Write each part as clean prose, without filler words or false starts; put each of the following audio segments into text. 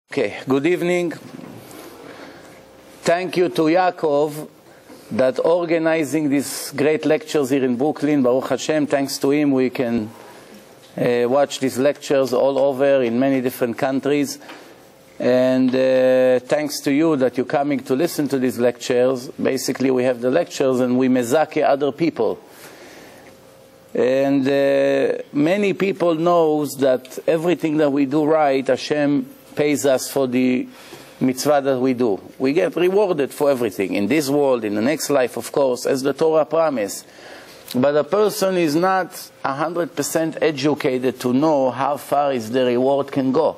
Okay, good evening. Thank you to Yaakov that organizing these great lectures here in Brooklyn. Baruch Hashem, thanks to him we can watch these lectures all over in many different countries. And thanks to you that you're coming to listen to these lectures. Basically we have the lectures and we mezake other people. And many people knows that everything that we do right, Hashem pays us for the mitzvah that we do. We get rewarded for everything, in this world, in the next life, of course, as the Torah promised. But a person is not 100% educated to know how far is the reward can go.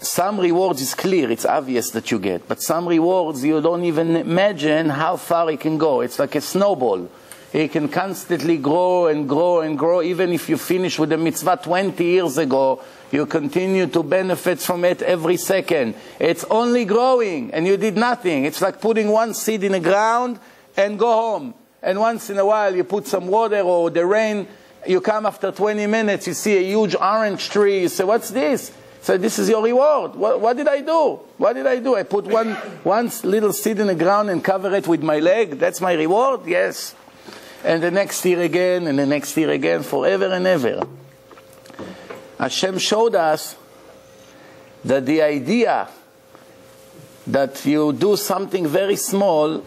Some rewards is clear, it's obvious that you get, but some rewards you don't even imagine how far it can go. It's like a snowball. It can constantly grow and grow and grow. Even if you finish with the mitzvah 20 years ago, you continue to benefit from it every second. It's only growing and you did nothing. It's like putting one seed in the ground and go home. And once in a while you put some water or the rain, you come after 20 minutes, you see a huge orange tree, you say, what's this? So this is your reward. What did I do? What did I do? I put one little seed in the ground and cover it with my leg. That's my reward? Yes. And the next year again, and the next year again, forever and ever. Hashem showed us that the idea that you do something very small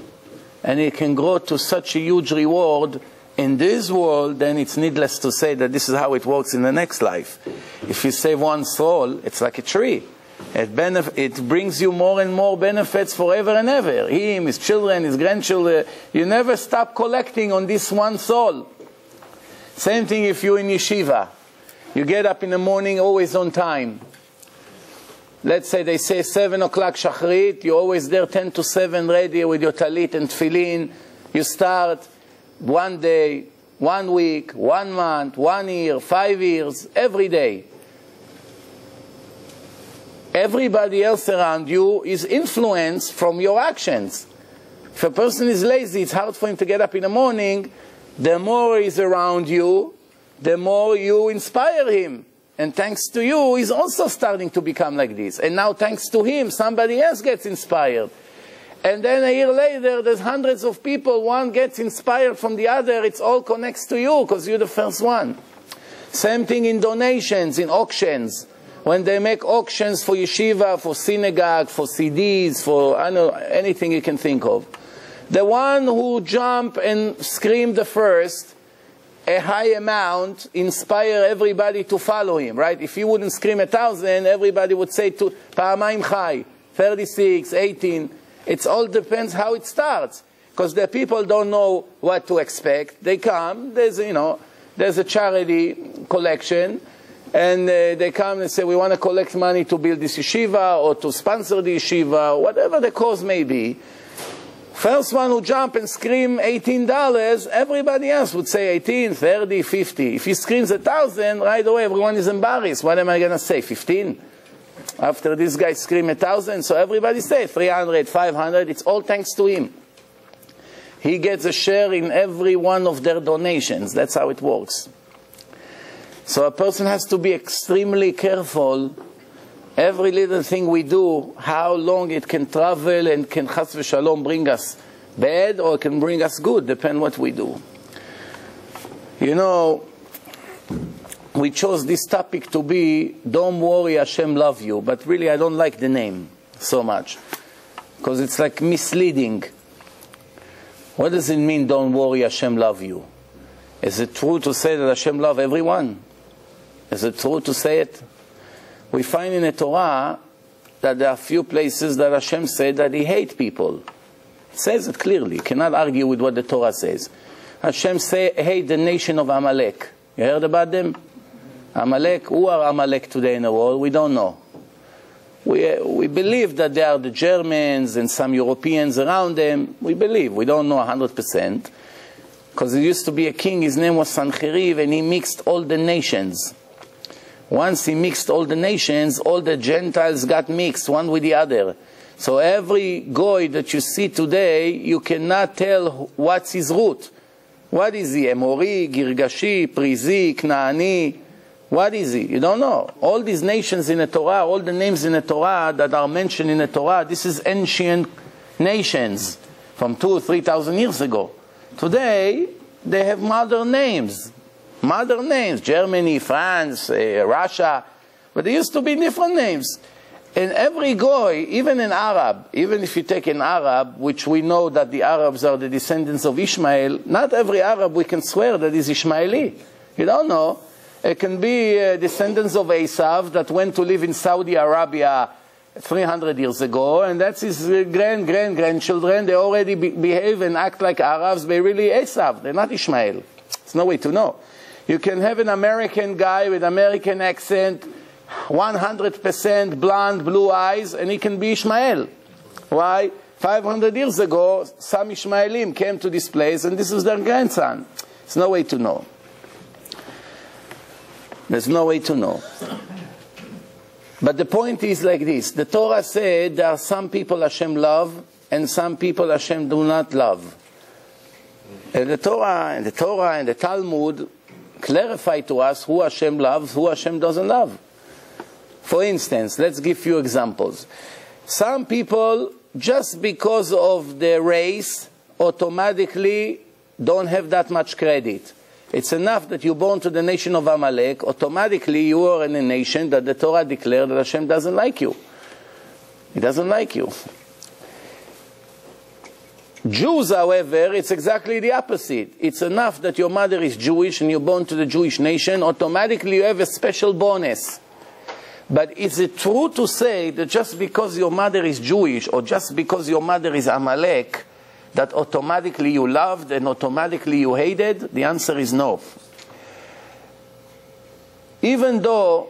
and it can grow to such a huge reward in this world, then it's needless to say that this is how it works in the next life. If you save one soul, it's like a tree. It brings you more and more benefits forever and ever. Him, his children, his grandchildren. You never stop collecting on this one soul. Same thing if you're in yeshiva. You get up in the morning always on time. Let's say they say 7 o'clock shachrit. You're always there 10 to 7 ready with your talit and tefillin. You start 1 day, 1 week, 1 month, 1 year, 5 years, every day. Everybody else around you is influenced from your actions. If a person is lazy, it's hard for him to get up in the morning. The more he's around you, the more you inspire him. And thanks to you, he's also starting to become like this. And now thanks to him, somebody else gets inspired. And then a year later, there's hundreds of people. One gets inspired from the other. It all connects to you because you're the first one. Same thing in donations, in auctions. When they make auctions for yeshiva, for synagogue, for CDs, for I don't know, anything you can think of. The one who jumped and screamed the first, a high amount, inspire everybody to follow him, right? If he wouldn't scream 1,000, everybody would say to Pa'amayim Chai, 36, 18. It all depends how it starts. Because the people don't know what to expect. They come, there's a charity collection, and they come and say, we want to collect money to build this yeshiva, or to sponsor the yeshiva, whatever the cause may be. First one who jump and scream $18, everybody else would say 18, 30, 50. If he screams 1,000, right away everyone is embarrassed. What am I going to say, 15? After this guy scream 1,000, so everybody say 300, 500, it's all thanks to him. He gets a share in every one of their donations. That's how it works. So a person has to be extremely careful. Every little thing we do, how long it can travel and can chas v'shalom bring us bad or it can bring us good, depend what we do. You know, we chose this topic to be, don't worry, Hashem love you. But really I don't like the name so much. Because it's like misleading. What does it mean, don't worry, Hashem love you? Is it true to say that Hashem love everyone? Is it true to say it? We find in the Torah that there are few places that Hashem said that He hates people. It says it clearly. You cannot argue with what the Torah says. Hashem hate the nation of Amalek. You heard about them? Amalek, who are Amalek today in the world? We don't know. We believe that they are the Germans and some Europeans around them. We believe. We don't know 100%. Because there used to be a king, his name was Sancheriv, and he mixed all the nations. Once he mixed all the nations, all the Gentiles got mixed, one with the other. So every goy that you see today, you cannot tell what's his root. What is he? Emori, Girgashi, Prizi, Knaani? What is he? You don't know. All these nations in the Torah, all the names in the Torah that are mentioned in the Torah, this is ancient nations from 2,000 or 3,000 years ago. Today, they have modern names. Modern names. Germany, France, Russia. But there used to be different names. And every goy, even an Arab, even if you take an Arab, which we know that the Arabs are the descendants of Ishmael, not every Arab we can swear that is Ishmaeli. You don't know. It can be descendants of Esav that went to live in Saudi Arabia 300 years ago, and that's his grandchildren. They already behave and act like Arabs. They're really Esav. They're not Ishmael. There's no way to know. You can have an American guy with American accent, 100% blonde, blue eyes, and he can be Ishmael. Why? 500 years ago, some Ishmaelim came to this place, and this is their grandson. There's no way to know. There's no way to know. But the point is like this. The Torah said there are some people Hashem love and some people Hashem do not love. And the Torah and the Talmud clarify to us who Hashem loves, who Hashem doesn't love. For instance, let's give few examples. Some people, just because of their race, automatically don't have that much credit. It's enough that you're born to the nation of Amalek, automatically you are in a nation that the Torah declared that Hashem doesn't like you. He doesn't like you. Jews, however, it's exactly the opposite. It's enough that your mother is Jewish and you're born to the Jewish nation, automatically you have a special bonus. But is it true to say that just because your mother is Jewish or just because your mother is Amalek, that automatically you loved and automatically you hated? The answer is no. Even though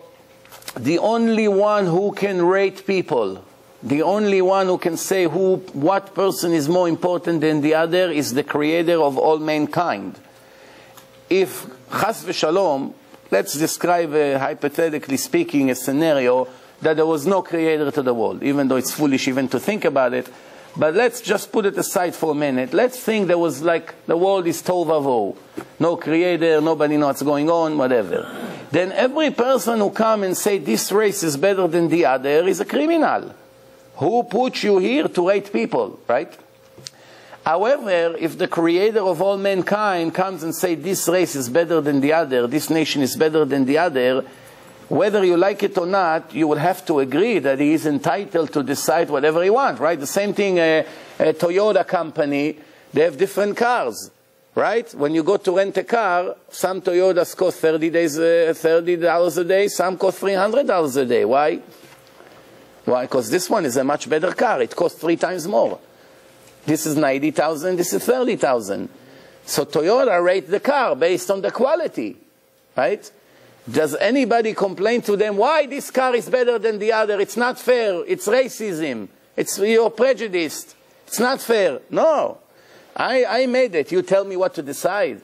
the only one who can rate people, the only one who can say what person is more important than the other is the creator of all mankind. If, chas v'shalom, let's describe, hypothetically speaking, a scenario that there was no creator to the world, even though it's foolish even to think about it. But let's just put it aside for a minute. Let's think there was like, the world is tohu vavohu. No creator, nobody knows what's going on, whatever. Then every person who come and say this race is better than the other is a criminal. Who put you here to rate people, right? However, if the creator of all mankind comes and say this race is better than the other, this nation is better than the other, whether you like it or not, you will have to agree that he is entitled to decide whatever he wants, right? The same thing, a Toyota company, they have different cars, right? When you go to rent a car, some Toyotas cost $30 a day, some cost $300 a day. Why? Why? Because this one is a much better car. It costs 3 times more. This is $90,000, this is $30,000. So Toyota rate the car based on the quality, right? Does anybody complain to them, why this car is better than the other? It's not fair. It's racism. You're prejudiced. It's not fair. No. I made it. You tell me what to decide.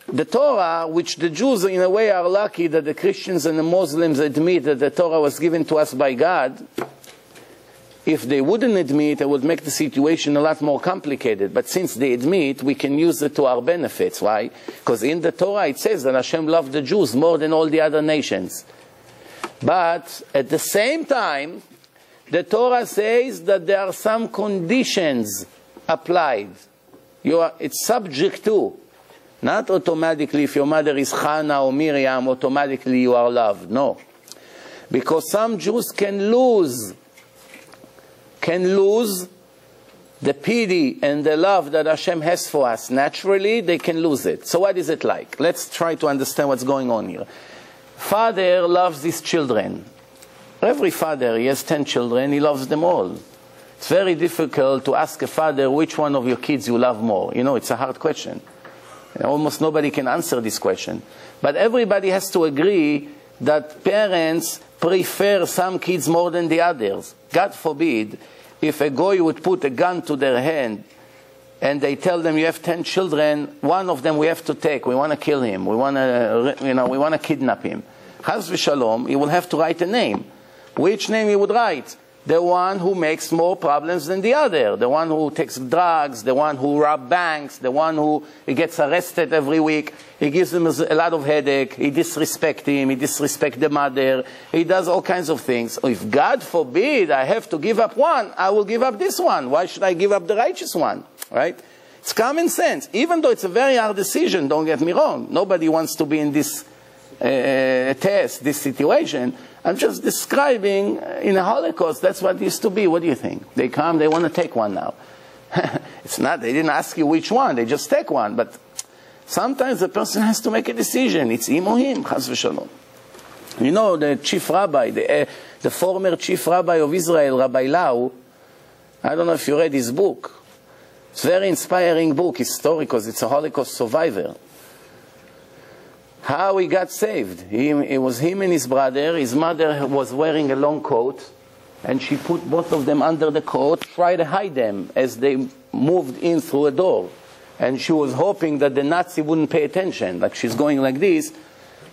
The Torah, which the Jews in a way are lucky that the Christians and the Muslims admit that the Torah was given to us by God, if they wouldn't admit, it would make the situation a lot more complicated. But since they admit, we can use it to our benefits. Why? Because in the Torah it says that Hashem loved the Jews more than all the other nations. But at the same time, the Torah says that there are some conditions applied. It's subject to. Not automatically, if your mother is Hannah or Miriam, automatically you are loved. No. Because some Jews can lose the pity and the love that Hashem has for us. Naturally, they can lose it. So what is it like? Let's try to understand what's going on here. Father loves his children. Every father, he has 10 children, he loves them all. It's very difficult to ask a father which one of your kids you love more. You know, it's a hard question. Almost nobody can answer this question. But everybody has to agree that parents prefer some kids more than the others. God forbid, if a goy would put a gun to their hand and they tell them you have 10 children, one of them we have to take, we want to kill him, we want to kidnap him. Chas v'shalom, he will have to write a name. Which name he would write? the one who makes more problems than the other, the one who takes drugs, the one who robs banks, the one who gets arrested every week. He gives them a lot of headache. He disrespects him. He disrespects the mother. He does all kinds of things. If God forbid I have to give up one, I will give up this one. Why should I give up the righteous one? Right? It's common sense. Even though it's a very hard decision, don't get me wrong. Nobody wants to be in this test, this situation. I'm just describing in the Holocaust, that's what it used to be. What do you think? They come, they want to take one now. It's not, they didn't ask you which one, they just take one. But sometimes the person has to make a decision. It's him or him, chas v'shalom. You know, the chief rabbi, the former chief rabbi of Israel, Rabbi Lau, I don't know if you read his book. It's a very inspiring book, historic, because it's a Holocaust survivor. How he got saved. It was him and his brother. His mother was wearing a long coat, and she put both of them under the coat, tried to hide them as they moved in through a door. And she was hoping that the Nazi wouldn't pay attention. Like she's going like this.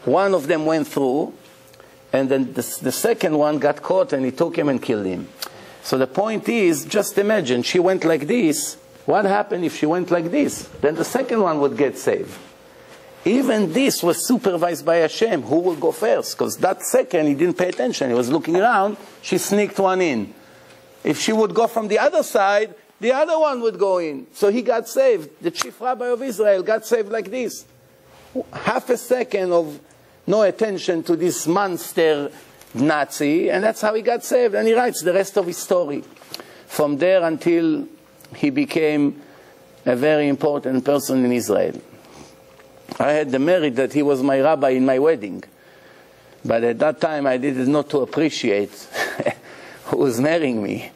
One of them went through, and then the second one got caught, and he took him and killed him. So the point is, just imagine, she went like this. What happened if she went like this? Then the second one would get saved. Even this was supervised by Hashem. Who will go first? Because that second, he didn't pay attention. He was looking around. She sneaked one in. If she would go from the other side, the other one would go in. So he got saved. The chief rabbi of Israel got saved like this. Half a second of no attention to this monster Nazi, and that's how he got saved. And he writes the rest of his story. From there until he became a very important person in Israel. I had the merit that he was my rabbi in my wedding. But at that time I did not to appreciate who was marrying me.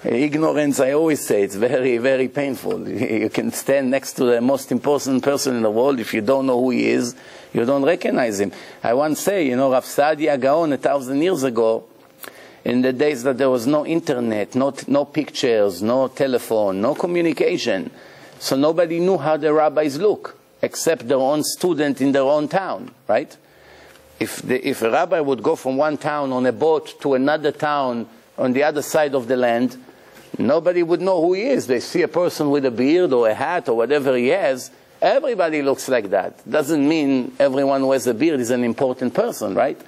Ignorance, I always say, it's very, very painful. You can stand next to the most important person in the world. If you don't know who he is, you don't recognize him. I once say, you know, Rav Saadia Gaon 1,000 years ago, in the days that there was no internet, no pictures, no telephone, no communication, so nobody knew how the rabbis look, except their own student in their own town, right? If a rabbi would go from one town on a boat to another town on the other side of the land, nobody would know who he is. They see a person with a beard or a hat or whatever he has. Everybody looks like that. Doesn't mean everyone who has a beard is an important person, right?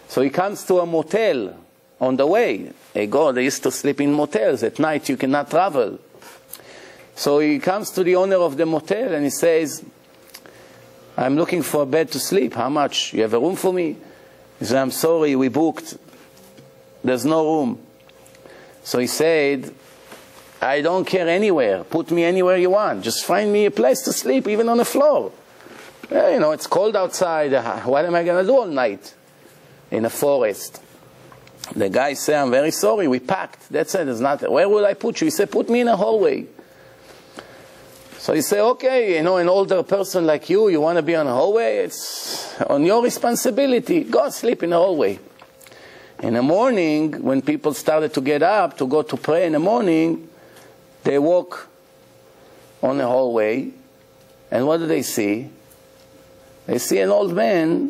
So he comes to a motel on the way. They used to sleep in motels. At night you cannot travel. So he comes to the owner of the motel and he says, I'm looking for a bed to sleep. How much? You have a room for me? He said, I'm sorry, we booked. There's no room. So he said, I don't care anywhere. Put me anywhere you want. Just find me a place to sleep, even on the floor. You know, it's cold outside. What am I going to do all night in a forest? The guy said, I'm very sorry, we packed. That's it. There's nothing. Where will I put you? He said, put me in a hallway. So he said, okay, you know, an older person like you want to be on a hallway? It's on your responsibility. Go sleep in the hallway. In the morning, when people started to get up to go to pray in the morning, they walk on the hallway, and what do they see? They see an old man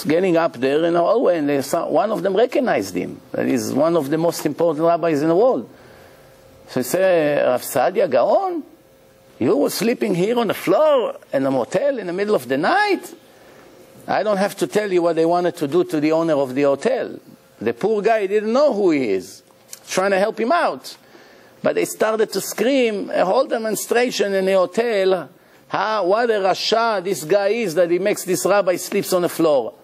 getting up there in the hallway, and one of them recognized him. That is one of the most important rabbis in the world. So he said, Rav Saadia Gaon, you were sleeping here on the floor in a motel in the middle of the night? I don't have to tell you what they wanted to do to the owner of the hotel. The poor guy didn't know who he is, trying to help him out. But they started to scream, a whole demonstration in the hotel, what a rasha this guy is that he makes this rabbi sleeps on the floor.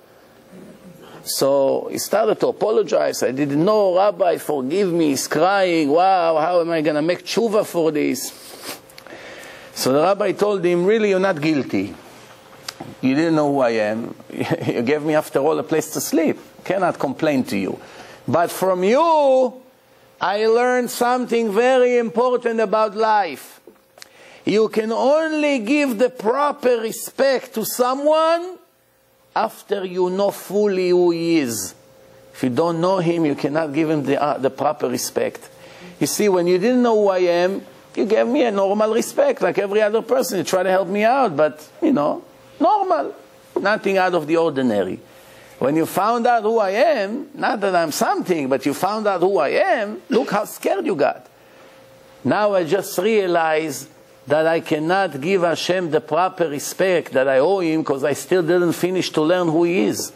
So he started to apologize. I didn't know, Rabbi, forgive me. He's crying. Wow, how am I going to make tshuva for this? So the rabbi told him, really, you're not guilty. You didn't know who I am. You gave me, after all, a place to sleep. Cannot complain to you. But from you, I learned something very important about life. You can only give the proper respect to someone after you know fully who he is. If you don't know him, you cannot give him the proper respect. You see, when you didn't know who I am, you gave me a normal respect, like every other person. You try to help me out, but, you know, normal. Nothing out of the ordinary. When you found out who I am, not that I'm something, but you found out who I am, look how scared you got. Now I just realized that I cannot give Hashem the proper respect that I owe Him because I still didn't finish to learn who He is.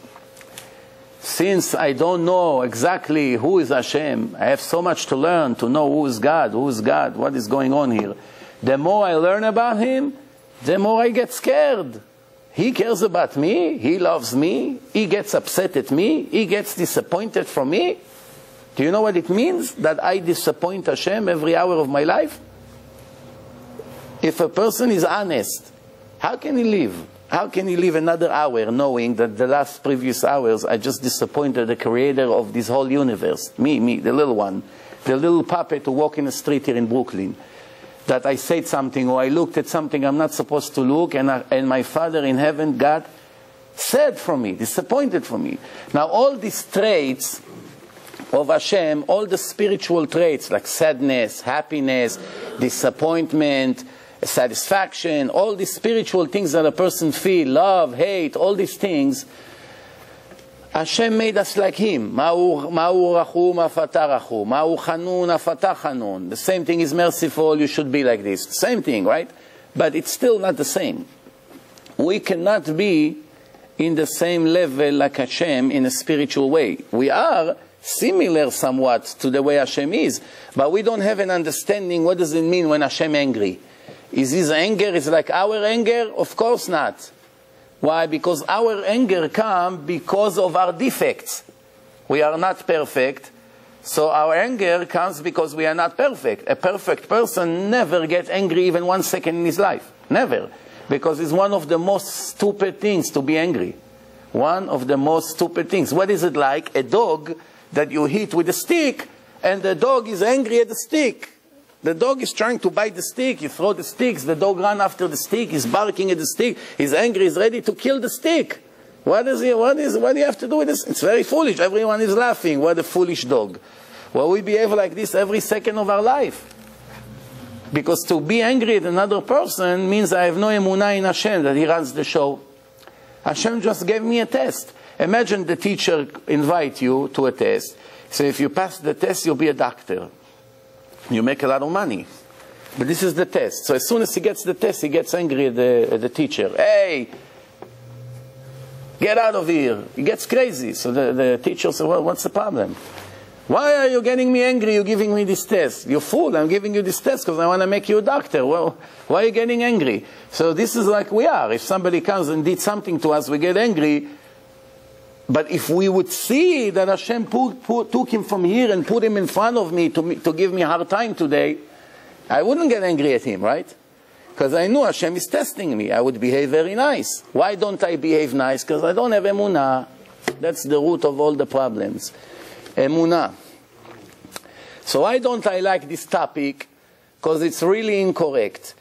Since I don't know exactly who is Hashem, I have so much to learn to know who is God, what is going on here. The more I learn about Him, the more I get scared. He cares about me, He loves me, He gets upset at me, He gets disappointed from me. Do you know what it means? That I disappoint Hashem every hour of my life? If a person is honest, how can he live? How can he live another hour knowing that the last previous hours I just disappointed the creator of this whole universe? Me, the little one, the little puppet who walk in the street here in Brooklyn. That I said something or I looked at something I'm not supposed to look, and my Father in heaven got sad from me, disappointed from me. Now all these traits of Hashem, all the spiritual traits like sadness, happiness, disappointment, satisfaction, all these spiritual things that a person feels, love, hate, all these things, Hashem made us like Him. Ma'u rachum afata rachum. Ma'u chanun afata chanun. The same thing is merciful, you should be like this. Same thing, right? But it's still not the same. We cannot be in the same level like Hashem in a spiritual way. We are similar somewhat to the way Hashem is, but we don't have an understanding what does it mean when Hashem angry. Is His anger is like our anger? Of course not. Why? Because our anger comes because of our defects. We are not perfect, so our anger comes because we are not perfect. A perfect person never gets angry even 1 second in his life. Never. Because it's one of the most stupid things to be angry. One of the most stupid things. What is it like? A dog that you hit with a stick, and the dog is angry at the stick. The dog is trying to bite the stick, you throw the sticks, the dog runs after the stick, he's barking at the stick, he's angry, he's ready to kill the stick. What do you have to do with this? It's very foolish, everyone is laughing, what a foolish dog. Well, we behave like this every second of our life. Because to be angry at another person means I have no emunah in Hashem, that He runs the show. Hashem just gave me a test. Imagine the teacher invite you to a test. So if you pass the test, you'll be a doctor. You make a lot of money. But this is the test. So as soon as he gets the test, he gets angry at the teacher. Hey, get out of here. He gets crazy. So the teacher says, well, what's the problem? Why are you getting me angry? You're giving me this test. You fool, I'm giving you this test because I want to make you a doctor. Well, why are you getting angry? So this is like we are. If somebody comes and did something to us, we get angry. But if we would see that Hashem took him from here and put him in front of me to give me a hard time today, I wouldn't get angry at him, right? Because I knew Hashem is testing me. I would behave very nice. Why don't I behave nice? Because I don't have emunah. That's the root of all the problems. Emunah. So why don't I like this topic? Because it's really incorrect.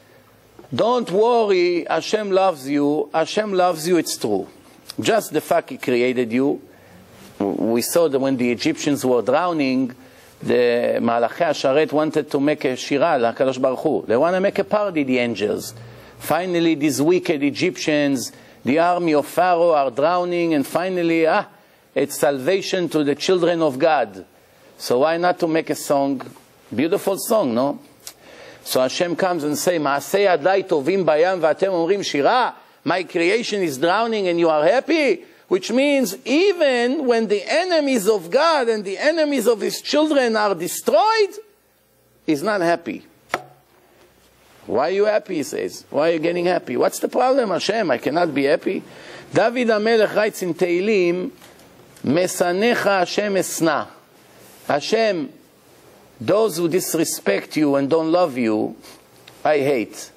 Don't worry, Hashem loves you. Hashem loves you, it's true. Just the fact He created you. We saw that when the Egyptians were drowning, the Malachei HaSharet wanted to make a shira l'HaKadosh Baruch Hu. They want to make a party, the angels. Finally, these wicked Egyptians, the army of Pharaoh are drowning, and finally, it's salvation to the children of God. So why not to make a song? Beautiful song, no? So Hashem comes and says, Ma'asei Yadai tovim bayam v'atem omrim shira. My creation is drowning and you are happy? Which means even when the enemies of God and the enemies of His children are destroyed, He's not happy. Why are you happy, He says? Why are you getting happy? What's the problem, Hashem? I cannot be happy. David HaMelech writes in Tehillim, Mesanecha Hashem esna. Hashem, those who disrespect you and don't love you, I hate.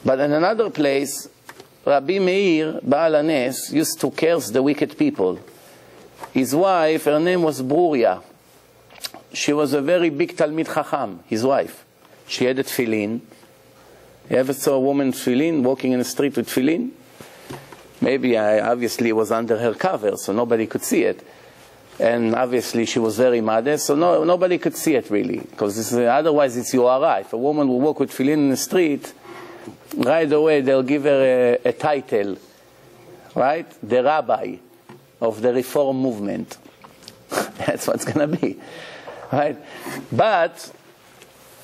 But in another place, Rabbi Meir Baal HaNes used to curse the wicked people. His wife, her name was Bruria. She was a very big Talmid Chacham, his wife. She had a tefillin. You ever saw a woman with tefillin, walking in the street with tefillin? Maybe, obviously, it was under her cover, so nobody could see it. And obviously, she was very modest, so nobody could see it, really. Because otherwise, it's Yohara. If a woman will walk with tefillin in the street, right away, they'll give her a title, right? The rabbi. of the reform movement. That's what's going to be. Right? But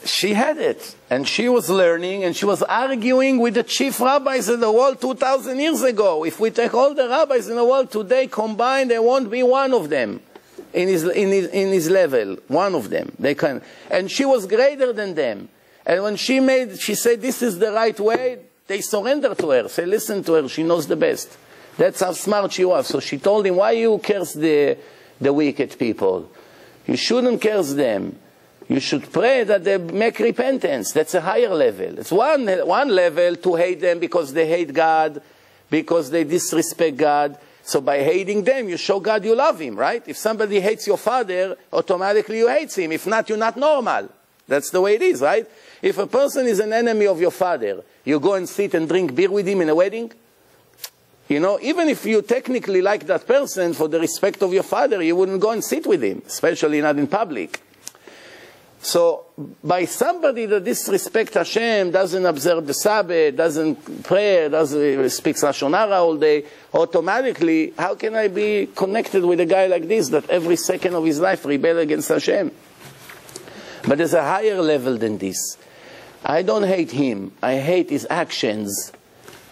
she had it, and she was learning, and she was arguing with the chief rabbis in the world 2,000 years ago. If we take all the rabbis in the world today combined, there won't be one of them in his level. One of them. They can, and she was greater than them. And when she said this is the right way, they surrendered to her. Say, listen to her, she knows the best. That's how smart she was. So she told him, why you curse the wicked people? You shouldn't curse them. You should pray that they make repentance. That's a higher level. It's one level to hate them because they hate God, because they disrespect God. So by hating them, you show God you love him, right? If somebody hates your father, automatically you hate him. If not, you're not normal. That's the way it is, right? If a person is an enemy of your father, you go and sit and drink beer with him in a wedding? You know, even if you technically like that person for the respect of your father, you wouldn't go and sit with him, especially not in public. So, by somebody that disrespects Hashem, doesn't observe the Sabbath, doesn't pray, doesn't speak Lashon Hara all day, automatically, how can I be connected with a guy like this that every second of his life rebel against Hashem? But there's a higher level than this. I don't hate him. I hate his actions.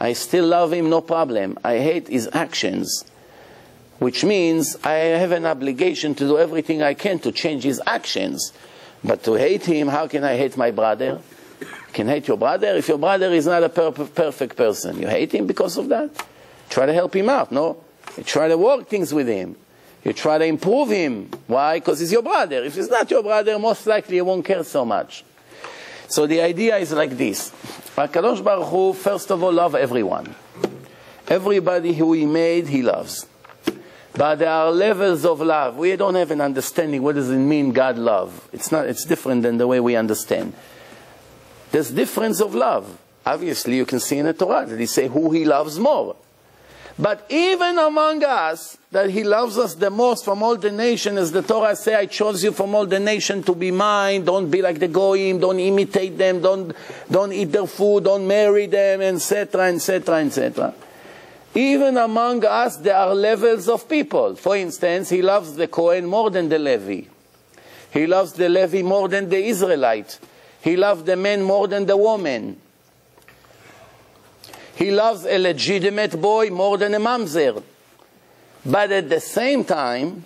I still love him, no problem. I hate his actions. Which means I have an obligation to do everything I can to change his actions. But to hate him, how can I hate my brother? You can hate your brother if your brother is not a perfect person. You hate him because of that? Try to help him out, no? You try to work things with him. You try to improve him. Why? Because he's your brother. If he's not your brother, most likely you won't care so much. So the idea is like this. HaKadosh Baruch Hu, first of all, loves everyone. Everybody who he made, he loves. But there are levels of love. We don't have an understanding what does it mean God love. It's different than the way we understand. There's difference of love. Obviously you can see in the Torah that he say who he loves more. But even among us, that he loves us the most from all the nation, as the Torah say, I chose you from all the nation to be mine, don't be like the Goyim, don't imitate them, don't eat their food, don't marry them, etc., etc., etc. Even among us, there are levels of people. For instance, he loves the Kohen more than the Levi. He loves the Levi more than the Israelite. He loves the man more than the woman. He loves a legitimate boy more than a mamzer. But at the same time,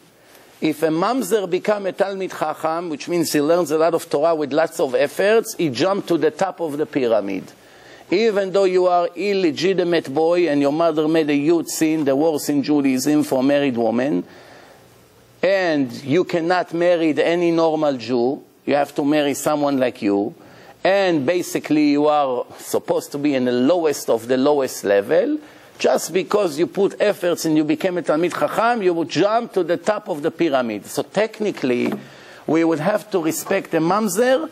if a mamzer becomes a Talmid Chacham, which means he learns a lot of Torah with lots of efforts, he jumps to the top of the pyramid. Even though you are illegitimate boy and your mother made a huge sin, the worst in Judaism for a married woman, and you cannot marry any normal Jew, you have to marry someone like you, and basically you are supposed to be in the lowest of the lowest level, just because you put efforts and you became a Talmid Chacham, you would jump to the top of the pyramid. So technically, we would have to respect a mamzer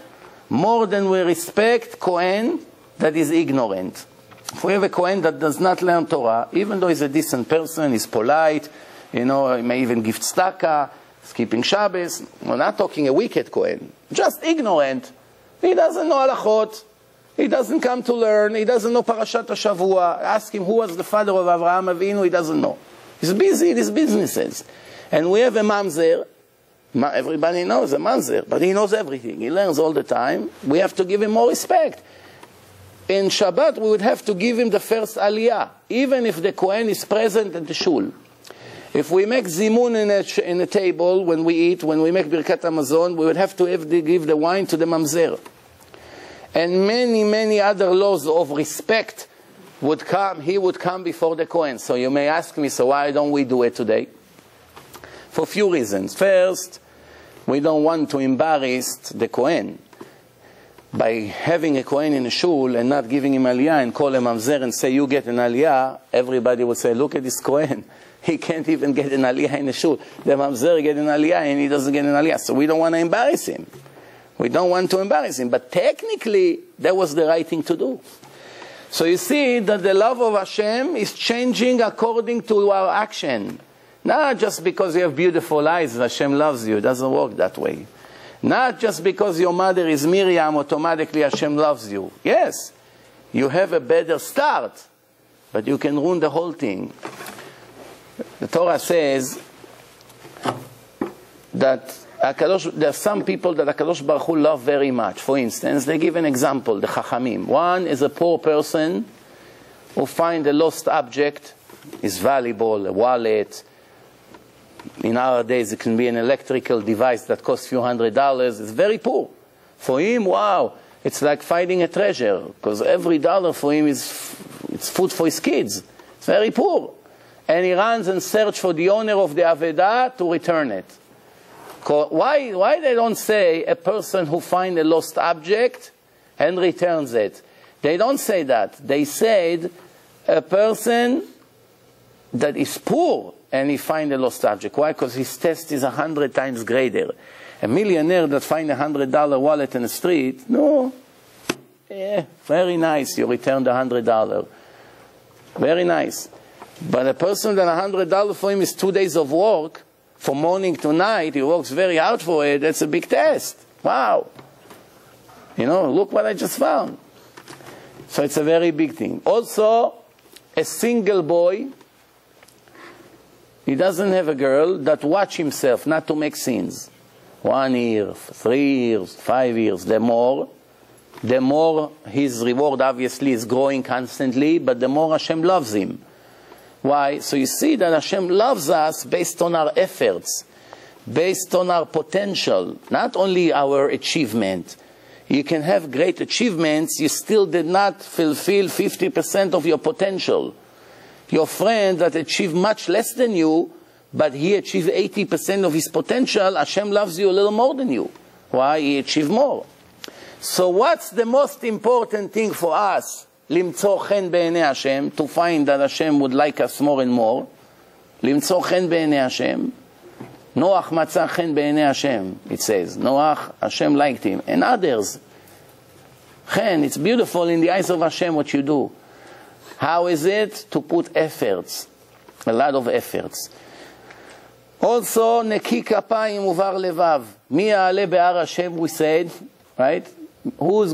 more than we respect Kohen that is ignorant. If we have a Kohen that does not learn Torah, even though he's a decent person, he's polite, you know, he may even give tzedakah, he's keeping Shabbos, we're not talking a wicked Kohen, just ignorant. He doesn't know halachot. He doesn't come to learn. He doesn't know Parashat HaShavua. Ask him who was the father of Avraham Avinu. He doesn't know. He's busy in his businesses. And we have a mamzer. Everybody knows a mamzer, but he knows everything. He learns all the time. We have to give him more respect. In Shabbat, we would have to give him the first aliyah, even if the Kohen is present at the shul. If we make zimun in a table when we eat, when we make Birkat Hamazon, we would have to give the wine to the mamzer. And many, many other laws of respect would come, he would come before the Kohen. So you may ask me, so why don't we do it today? For a few reasons. First, we don't want to embarrass the Kohen. By having a Kohen in a shul and not giving him aliyah and call him mamzer and say, you get an aliyah, everybody would say, look at this Kohen. He can't even get an aliyah in the shul. The mamzer get an aliyah and he doesn't get an aliyah. So we don't want to embarrass him. We don't want to embarrass him. But technically, that was the right thing to do. So you see that the love of Hashem is changing according to our action. Not just because you have beautiful eyes, Hashem loves you. It doesn't work that way. Not just because your mother is Miriam, automatically Hashem loves you. Yes, you have a better start, but you can ruin the whole thing. The Torah says that there are some people that HaKadosh Baruch Hu love very much. For instance, they give an example, the Chachamim. One is a poor person who finds a lost object, is valuable, a wallet. In our days, it can be an electrical device that costs a few $100s. It's very poor. For him, wow, it's like finding a treasure, because every dollar for him it's food for his kids. It's very poor. And he runs and searches for the owner of the Avedah to return it. Why they don't say a person who finds a lost object and returns it? They don't say that. They said a person that is poor and he finds a lost object. Why? Because his test is 100 times greater. A millionaire that finds a $100 wallet in the street, no. Yeah, very nice, you returned $100. Very nice. But a person that $100 for him is 2 days of work, from morning to night, he works very hard for it, that's a big test. Wow. You know, look what I just found. So it's a very big thing. Also, a single boy, he doesn't have a girl that watch himself not to make sins. 1 year, 3 years, 5 years, the more his reward obviously is growing constantly, but the more Hashem loves him. Why? So you see that Hashem loves us based on our efforts, based on our potential, not only our achievement. You can have great achievements, you still did not fulfill 50% of your potential. Your friend that achieved much less than you, but he achieved 80% of his potential, Hashem loves you a little more than you. Why? He achieved more. So what's the most important thing for us? Limtzo chen be'enei Hashem, to find that Hashem would like us more and more. Limtzo chen be'enei Hashem. Noach matzah chen be'enei Hashem, it says. Noach, Hashem liked him. And others. Chen, it's beautiful in the eyes of Hashem what you do. How is it? To put efforts. A lot of efforts. Also, neki kapayim uvar levav. Mi ya'aleh be'ar Hashem, we said, right? Who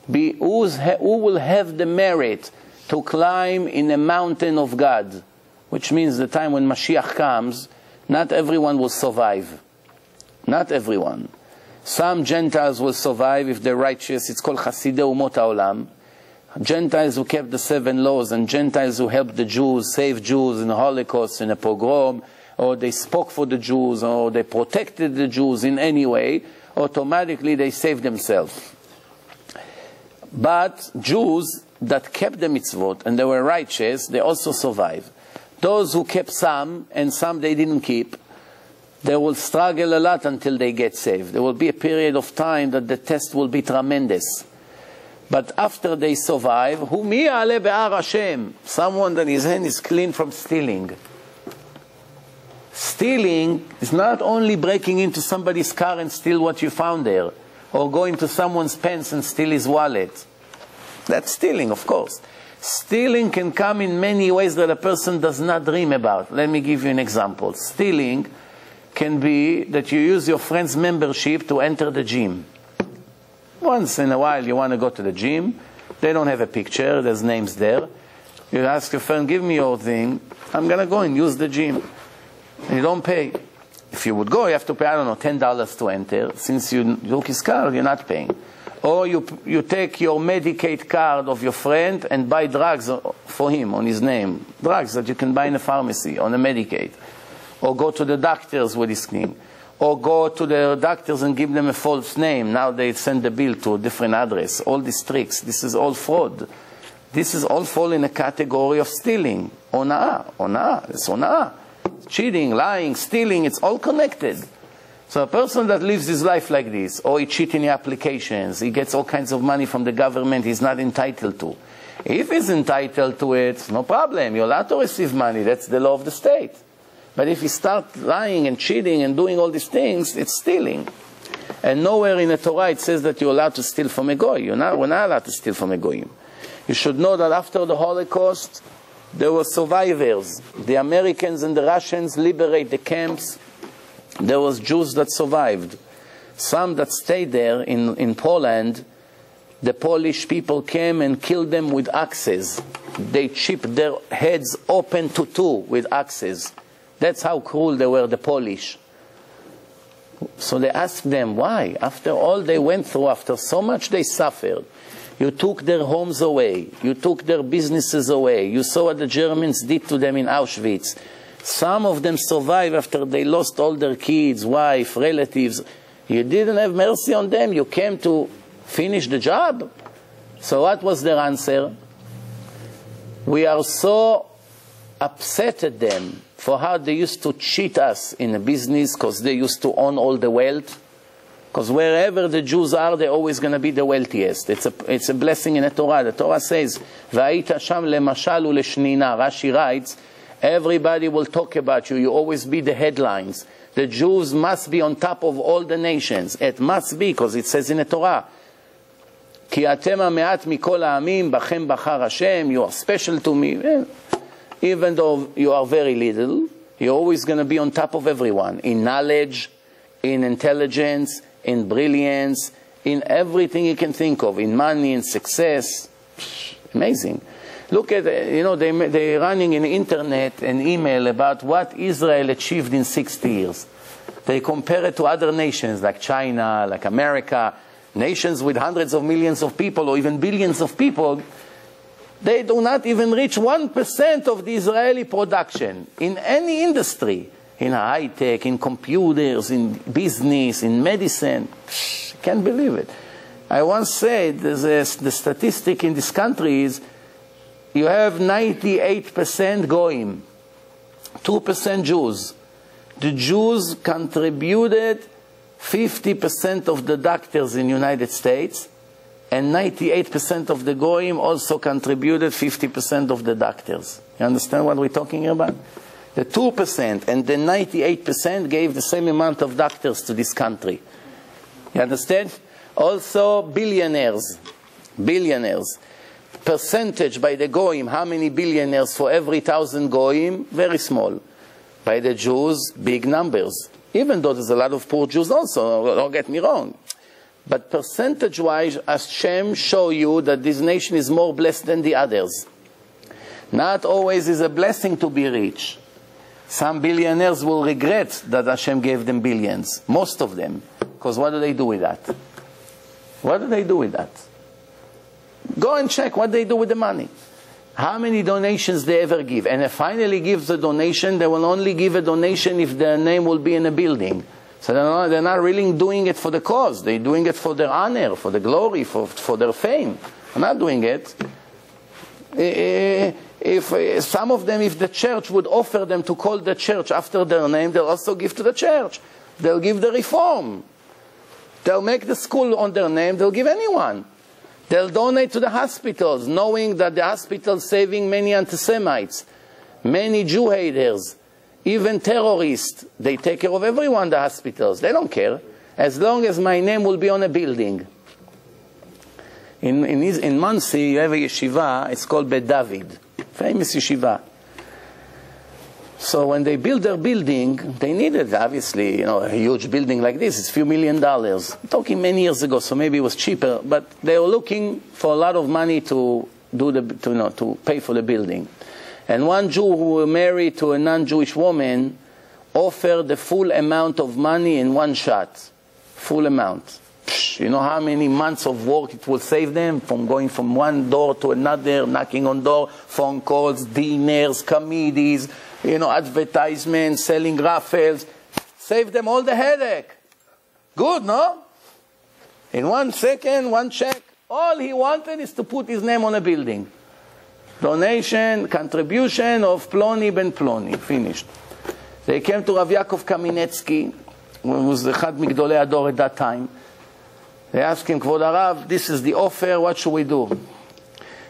will have the merit to climb in the mountain of God? Which means the time when Mashiach comes, not everyone will survive. Not everyone. Some Gentiles will survive if they're righteous. It's called Chasidei Umot HaOlam. Gentiles who kept the 7 laws, and Gentiles who helped the Jews, saved Jews in the Holocaust, in a pogrom, or they spoke for the Jews, or they protected the Jews in any way, automatically they saved themselves. But Jews that kept the mitzvot and they were righteous, they also survive. Those who kept some and some they didn't keep, they will struggle a lot until they get saved. There will be a period of time that the test will be tremendous. But after they survive, Hu mi ya'aleh be'ar Hashem, someone that his hand is clean from stealing. Stealing is not only breaking into somebody's car and steal what you found there, or go into someone's pants and steal his wallet. That's stealing, of course. Stealing can come in many ways that a person does not dream about. Let me give you an example. Stealing can be that you use your friend's membership to enter the gym. Once in a while you want to go to the gym. They don't have a picture, there's names there. You ask your friend, give me your thing. I'm going to go and use the gym. And you don't pay. If you would go, you have to pay, I don't know, $10 to enter. Since you took his card, you're not paying. Or you take your Medicaid card of your friend and buy drugs for him on his name. Drugs that you can buy in a pharmacy on a Medicaid. Or go to the doctors with his name. Or go to the doctors and give them a false name. Now they send the bill to a different address. All these tricks. This is all fraud. This is all fall in a category of stealing. Ona'ah. It's ona'ah. Cheating, lying, stealing, it's all connected. So a person that lives his life like this, or he cheats in applications, he gets all kinds of money from the government he's not entitled to. If he's entitled to it, no problem, you're allowed to receive money, that's the law of the state. But if you start lying and cheating and doing all these things, it's stealing. And nowhere in the Torah it says that you're allowed to steal from a goy. We're not allowed to steal from a goyim. You should know that after the Holocaust, there were survivors. The Americans and the Russians liberate the camps. There was Jews that survived. Some that stayed there in Poland, the Polish people came and killed them with axes. they chipped their heads open to two with axes. That's how cruel they were, the Polish. So they asked them, why? After all they went through, after so much they suffered, you took their homes away, you took their businesses away, you saw what the Germans did to them in Auschwitz. Some of them survived after they lost all their kids, wife, relatives. You didn't have mercy on them, you came to finish the job. So what was their answer? We are so upset at them for how they used to cheat us in the business, because they used to own all the wealth. Because wherever the Jews are, they're always going to be the wealthiest. It's a blessing in the Torah. The Torah says, "Va'ita sham lemashal u'leshnina." Rashi writes, everybody will talk about you. You always be the headlines. The Jews must be on top of all the nations. It must be, because it says in the Torah, "Ki atem ha'me'at mikol ha'amim, bachem bachar Hashem." You are special to me. Even though you are very little, you're always going to be on top of everyone. In knowledge, in intelligence, in brilliance, in everything you can think of. In money, in success. Amazing. Look at, they're running in the internet an email about what Israel achieved in 60 years. They compare it to other nations like China, like America, nations with hundreds of millions of people or even billions of people. They do not even reach 1% of the Israeli production in any industry. In high-tech, in computers, in business, in medicine. Can't believe it. I once said, the statistic in this country is, you have 98% Goyim, 2% Jews. The Jews contributed 50% of the doctors in the United States, and 98% of the Goyim also contributed 50% of the doctors. You understand what we're talking about? The 2% and the 98% gave the same amount of doctors to this country. You understand? Also, billionaires. Billionaires. Percentage by the Goyim, how many billionaires for every 1,000 Goyim? Very small. By the Jews, big numbers. Even though there's a lot of poor Jews also, don't get me wrong. But percentage-wise, Hashem show you that this nation is more blessed than the others. Not always is a blessing to be rich. Some billionaires will regret that Hashem gave them billions. Most of them. Because what do they do with that? What do they do with that? Go and check what they do with the money. How many donations they ever give. And if finally gives a donation, they will only give a donation if their name will be in a building. So they're not really doing it for the cause. They're doing it for their honor, for the glory, for their fame. They're not doing it. If some of them, if the church would offer them to call the church after their name, they'll also give to the church. They'll give the reform. They'll make the school on their name. They'll give anyone. They'll donate to the hospitals, knowing that the hospitals saving many anti-Semites, many Jew haters, even terrorists. They take care of everyone, the hospitals. They don't care. As long as my name will be on a building. In Monsey, you have a yeshiva, it's called Bet David. Famous yeshiva. So when they build their building, they needed, obviously, a huge building like this. It's a few $1 million. I'm talking many years ago, so maybe it was cheaper. But they were looking for a lot of money to pay for the building. And one Jew who was married to a non-Jewish woman offered the full amount of money in one shot. Full amount. You know how many months of work it will save them from going from one door to another, knocking on door, phone calls, dinners, committees, advertisements, selling raffles. Save them all the headache. Good, no? In 1 second, one check. All he wanted is to put his name on a building. Donation, contribution of Ploni ben Ploni. Finished. They came to Rav Yaakov Kaminetsky, who was the Chad Migdolei Ador at that time. They asked him, Kvod Harav, this is the offer, what should we do?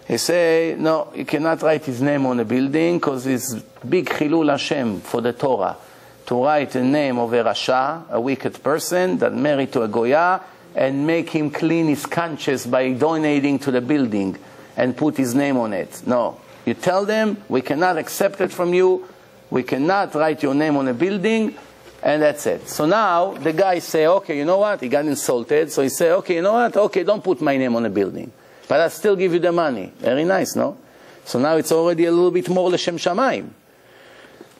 He said, no, you cannot write his name on a building because it's big Chilul Hashem for the Torah. To write the name of a Rasha, a wicked person that married to a Goya, and make him clean his conscience by donating to the building and put his name on it. No. You tell them, we cannot accept it from you, we cannot write your name on a building, and that's it. So now, the guy say, okay, you know what? He got insulted, so he say, okay, you know what? Okay, don't put my name on a building. But I'll still give you the money. Very nice, no? So now it's already a little bit more L'Shem Shamayim.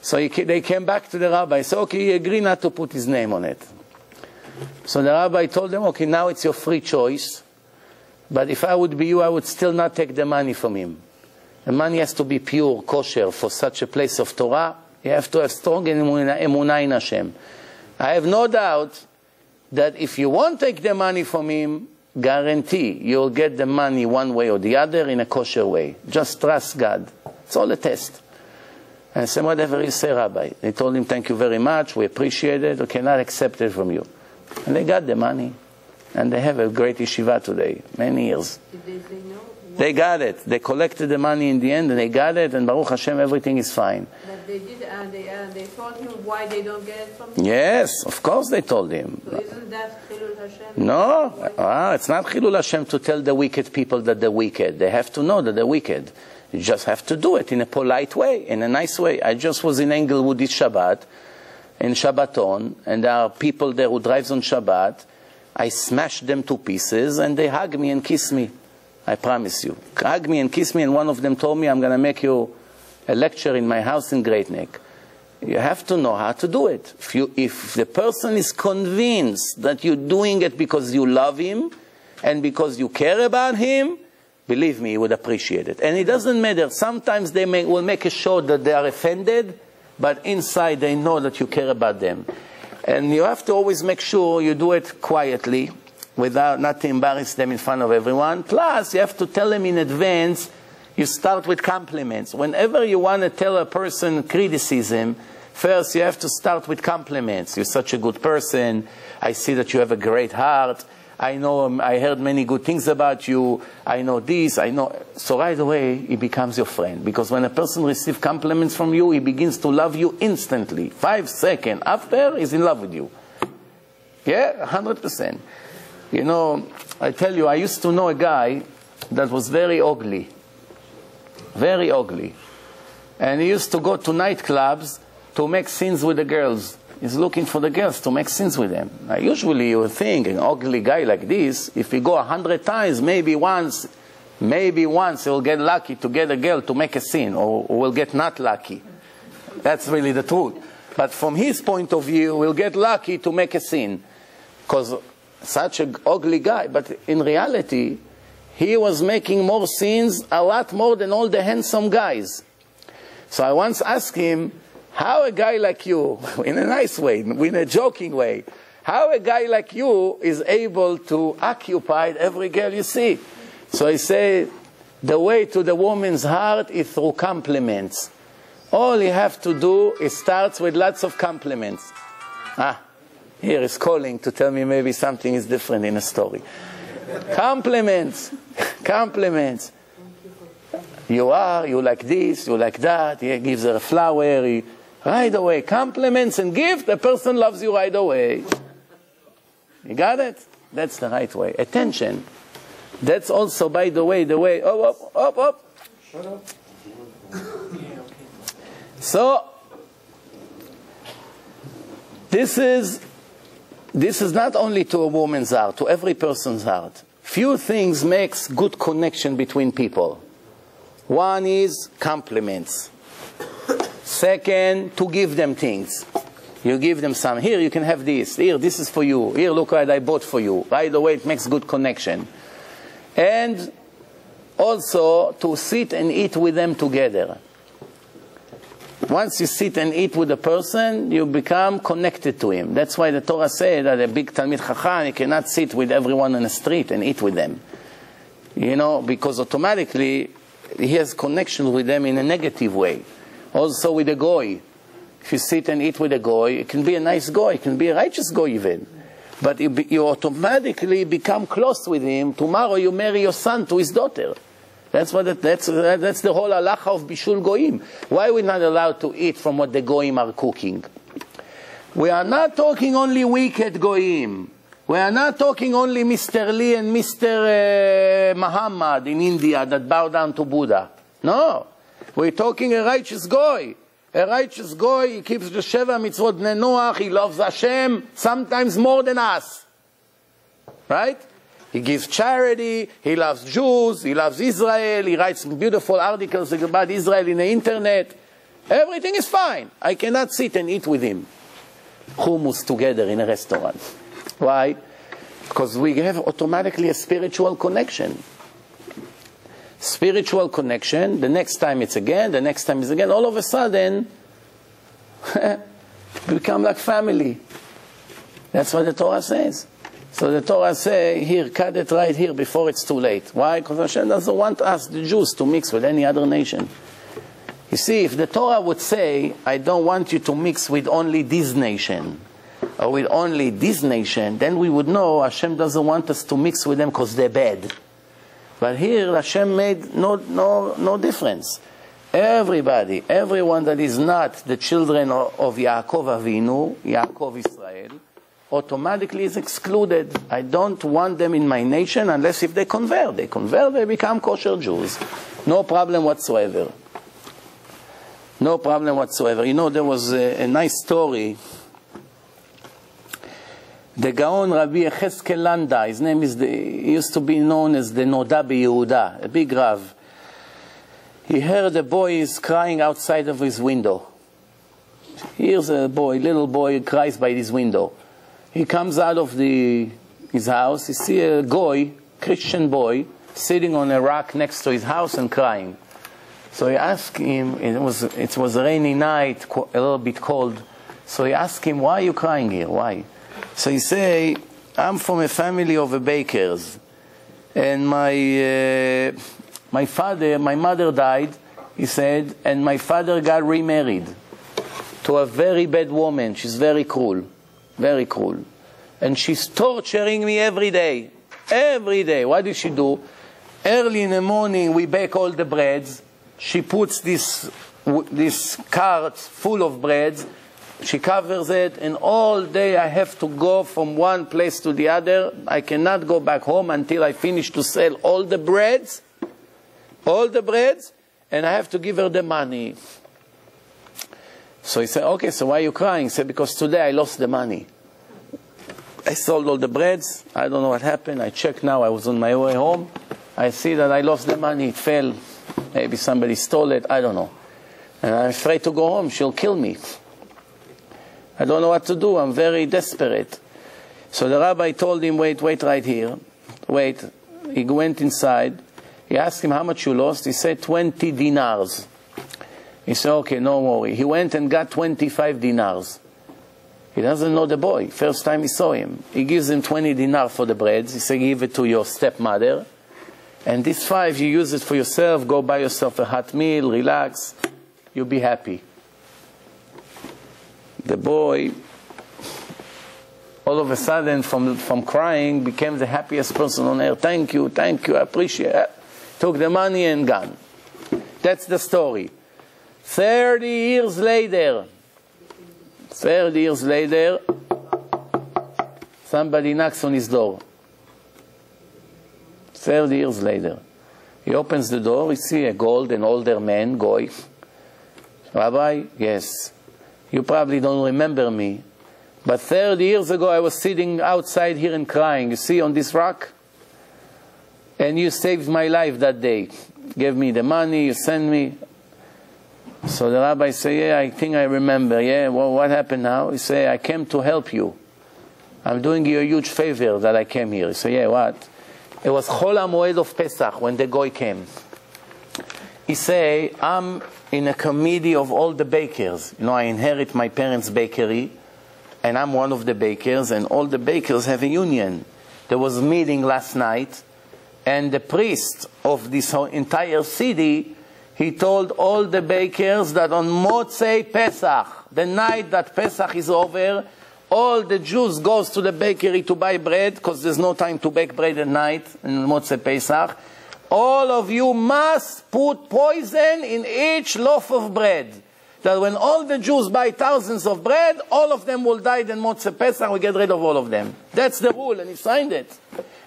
So they came back to the rabbi. So, okay, he agreed not to put his name on it. So the rabbi told them, okay, now it's your free choice. But if I would be you, I would still not take the money from him. The money has to be pure, kosher, for such a place of Torah. You have to have strong emunah in Hashem. I have no doubt that if you won't take the money from him, guarantee you'll get the money one way or the other in a kosher way. Just trust God. It's all a test. And I said, whatever you say, Rabbi. They told him, thank you very much, we appreciate it, we cannot accept it from you. And they got the money. And they have a great yeshiva today, many years. Did they say no? They got it. They collected the money in the end, and they got it, and Baruch Hashem, everything is fine. But they did, and they told him why they don't get it from him? Yes, of course they told him. So isn't that Chilul Hashem? No, it's not Chilul Hashem to tell the wicked people that they're wicked. They have to know that they're wicked. You just have to do it in a polite way, in a nice way. I just was in Englewood this Shabbat, in Shabbaton, and there are people there who drives on Shabbat. I smashed them to pieces, and they hug me and kiss me. I promise you. Hug me and kiss me, and one of them told me, I'm going to make you a lecture in my house in Great Neck. You have to know how to do it. If the person is convinced that you're doing it because you love him, and because you care about him, believe me, he would appreciate it. And it doesn't matter. Sometimes they will make a show that they are offended, but inside they know that you care about them. And you have to always make sure you do it quietly, without not to embarrass them in front of everyone. Plus, you have to tell them in advance. You start with compliments. Whenever you want to tell a person criticism, first you have to start with compliments. You're such a good person. I see that you have a great heart. I know, I heard many good things about you. I know this, I know. So right away, he becomes your friend. Because when a person receives compliments from you, he begins to love you instantly. 5 seconds after, he's in love with you. Yeah, 100%. You know, I tell you, I used to know a guy that was very ugly. Very ugly. And he used to go to nightclubs to make scenes with the girls. He's looking for the girls to make scenes with them. Now, usually you would think an ugly guy like this, if he go 100 times, maybe once he'll get lucky to get a girl to make a scene, or will get not lucky. That's really the truth. But from his point of view, we'll get lucky to make a scene. Because such an ugly guy. But in reality, he was making more scenes, a lot more than all the handsome guys. So I once asked him, how a guy like you, in a nice way, in a joking way, how a guy like you is able to occupy every girl you see? So I say, the way to the woman's heart is through compliments. All you have to do is start with lots of compliments. Here is calling to tell me maybe something is different in a story. Compliments. Compliments. You like this, you like that. He gives her a flower. Right away. Compliments and gift. The person loves you right away. You got it? That's the right way. Attention. That's also, by the way, up. Shut up. So, this is not only to a woman's heart, to every person's heart. Few things makes good connection between people. One is compliments. Second, to give them things. You give them some. Here, you can have this. Here, this is for you. Here, look what I bought for you. Right away, it makes good connection. And also, to sit and eat with them together. Once you sit and eat with a person, you become connected to him. That's why the Torah says that a big Talmid Chacham, he cannot sit with everyone on the street and eat with them. You know, because automatically, he has connection with them in a negative way. Also with a goy. If you sit and eat with a goy, it can be a nice goy, it can be a righteous goy even. But you automatically become close with him. Tomorrow you marry your son to his daughter. That's the whole halacha of bishul goyim. Why are we not allowed to eat from what the goyim are cooking? We are not talking only wicked goyim. We are not talking only Mr. Lee and Mr. Muhammad in India that bow down to Buddha. No. We're talking a righteous goy. A righteous goy, he keeps the Sheva Mitzvot Bnei Noach, he loves Hashem, sometimes more than us. Right? He gives charity, he loves Jews, he loves Israel, he writes beautiful articles about Israel in the internet. Everything is fine. I cannot sit and eat with him. Hummus together in a restaurant. Why? Because we have automatically a spiritual connection. Spiritual connection, the next time it's again, the next time it's again, all of a sudden, we become like family. That's what the Torah says. So the Torah says, here, cut it right here before it's too late. Why? Because Hashem doesn't want us, the Jews, to mix with any other nation. You see, if the Torah would say, I don't want you to mix with only this nation, or with only this nation, then we would know Hashem doesn't want us to mix with them because they're bad. But here Hashem made no difference. Everybody, everyone that is not the children of Yaakov Avinu, Yaakov Israel, automatically is excluded. I don't want them in my nation unless if they convert. They convert, they become kosher Jews. No problem whatsoever. No problem whatsoever. You know, there was a nice story. The Gaon Rabbi Yosef Landa, his name is, he used to be known as the Noda Yehuda, a big Rav. He heard a boy is crying outside of his window. Here's a boy, little boy cries by his window. He comes out of his house, he sees a goy, Christian boy, sitting on a rock next to his house and crying. So he asked him, it was a rainy night, a little bit cold. So he asked him, why are you crying here? Why? So he say, I'm from a family of bakers. And my mother died, he said, and my father got remarried to a very bad woman. She's very cruel. Very cruel. And she's torturing me every day. Every day. What does she do? Early in the morning, we bake all the breads. She puts this cart full of breads. She covers it, and all day I have to go from one place to the other. I cannot go back home until I finish to sell all the breads, and I have to give her the money. So he said, okay, so why are you crying? He said, because today I lost the money. I sold all the breads. I don't know what happened. I checked now. I was on my way home. I see that I lost the money. It fell. Maybe somebody stole it. I don't know. And I'm afraid to go home. She'll kill me. I don't know what to do. I'm very desperate. So the rabbi told him, wait right here. Wait. He went inside. He asked him how much you lost. He said 20 dinars. He said, okay, no worry. He went and got 25 dinars. He doesn't know the boy. First time he saw him. He gives him 20 dinars for the breads. He said, give it to your stepmother. And this 5, you use it for yourself. Go buy yourself a hot meal. Relax. You'll be happy. The boy, all of a sudden, from crying, became the happiest person on earth. Thank you, I appreciate it. Took the money and gone. That's the story. 30 years later, somebody knocks on his door. 30 years later. He opens the door, he sees a an older man, goy. Rabbi, yes. You probably don't remember me. But 30 years ago I was sitting outside here and crying. You see on this rock? And you saved my life that day. Gave me the money, you sent me. So the rabbi said, yeah, I think I remember. Yeah, well, what happened now? He said, I came to help you. I'm doing you a huge favor that I came here. He said, yeah, what? It was Chol HaMoed of Pesach when the goy came. He said, I'm in a committee of all the bakers. You know, I inherit my parents' bakery, and I'm one of the bakers, and all the bakers have a union. There was a meeting last night, and the priest of this entire city, he told all the bakers that on Motzei Pesach, the night that Pesach is over, all the Jews goes to the bakery to buy bread, because there's no time to bake bread at night in Motzei Pesach. All of you must put poison in each loaf of bread. That when all the Jews buy thousands of bread, all of them will die in Motzei Pesach, we get rid of all of them. That's the rule, and he signed it.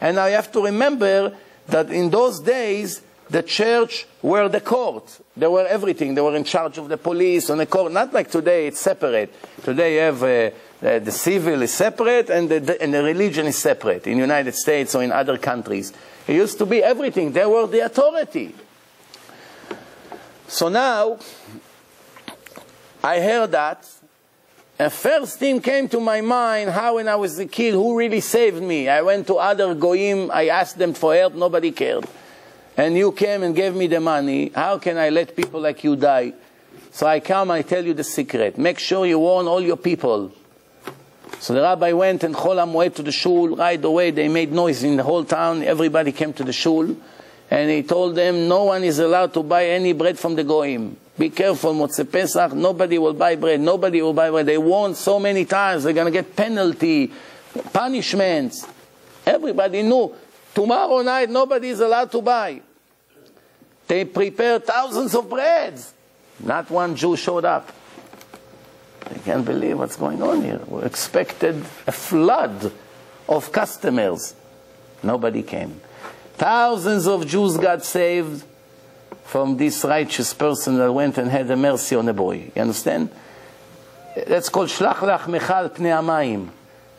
And I have to remember that in those days, the church were the court. They were everything. They were in charge of the police and the court. Not like today, it's separate. Today you have The civil is separate and the religion is separate in the United States or in other countries. It used to be everything. They were the authority. So now, I heard that. And first thing came to my mind, how when I was a kid, who really saved me? I went to other goyim, I asked them for help, nobody cared. And you came and gave me the money. How can I let people like you die? So I come, I tell you the secret. Make sure you warn all your people. So the rabbi went and Chol HaMoed to the shul. Right away, they made noise in the whole town. Everybody came to the shul. And he told them, no one is allowed to buy any bread from the goyim. Be careful, Motzei Pesach, nobody will buy bread. Nobody will buy bread. They warned so many times, they're going to get penalty, punishments. Everybody knew. Tomorrow night, nobody is allowed to buy. They prepared thousands of breads. Not one Jew showed up. They can't believe what's going on here. We expected a flood of customers. Nobody came. Thousands of Jews got saved from this righteous person that went and had a mercy on a boy. You understand? That's called Shlach lach mechal pnei hamayim.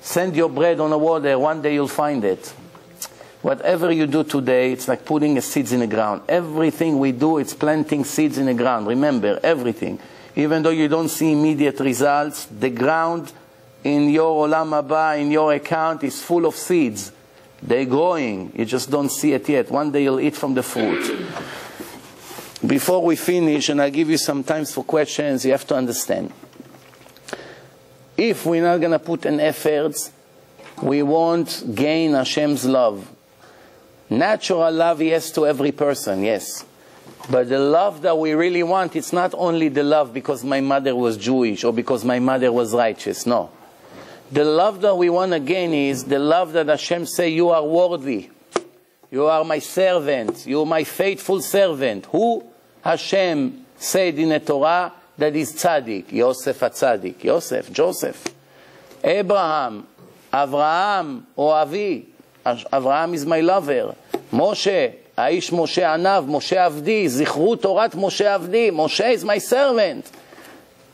Send your bread on the water, one day you'll find it. Whatever you do today, it's like putting seeds in the ground. Everything we do, it's planting seeds in the ground. Remember, everything. Even though you don't see immediate results, the ground in your olam haba, in your account, is full of seeds. They're growing. You just don't see it yet. One day you'll eat from the fruit. Before we finish, and I'll give you some time for questions, you have to understand. If we're not going to put in efforts, we won't gain Hashem's love. Natural love, yes, to every person, yes. But the love that we really want, it's not only the love because my mother was Jewish or because my mother was righteous, no. The love that we want to gain is the love that Hashem say, you are worthy. You are my servant. You are my faithful servant. Who Hashem said in the Torah that is tzaddik? Yosef a tzaddik. Yosef, Joseph. Abraham, Avraham, or Avi. Avraham is my lover. Moshe, Aish Moshe Anav, Moshe Avdi. Zichru Torat Moshe Avdi. Moshe is my servant.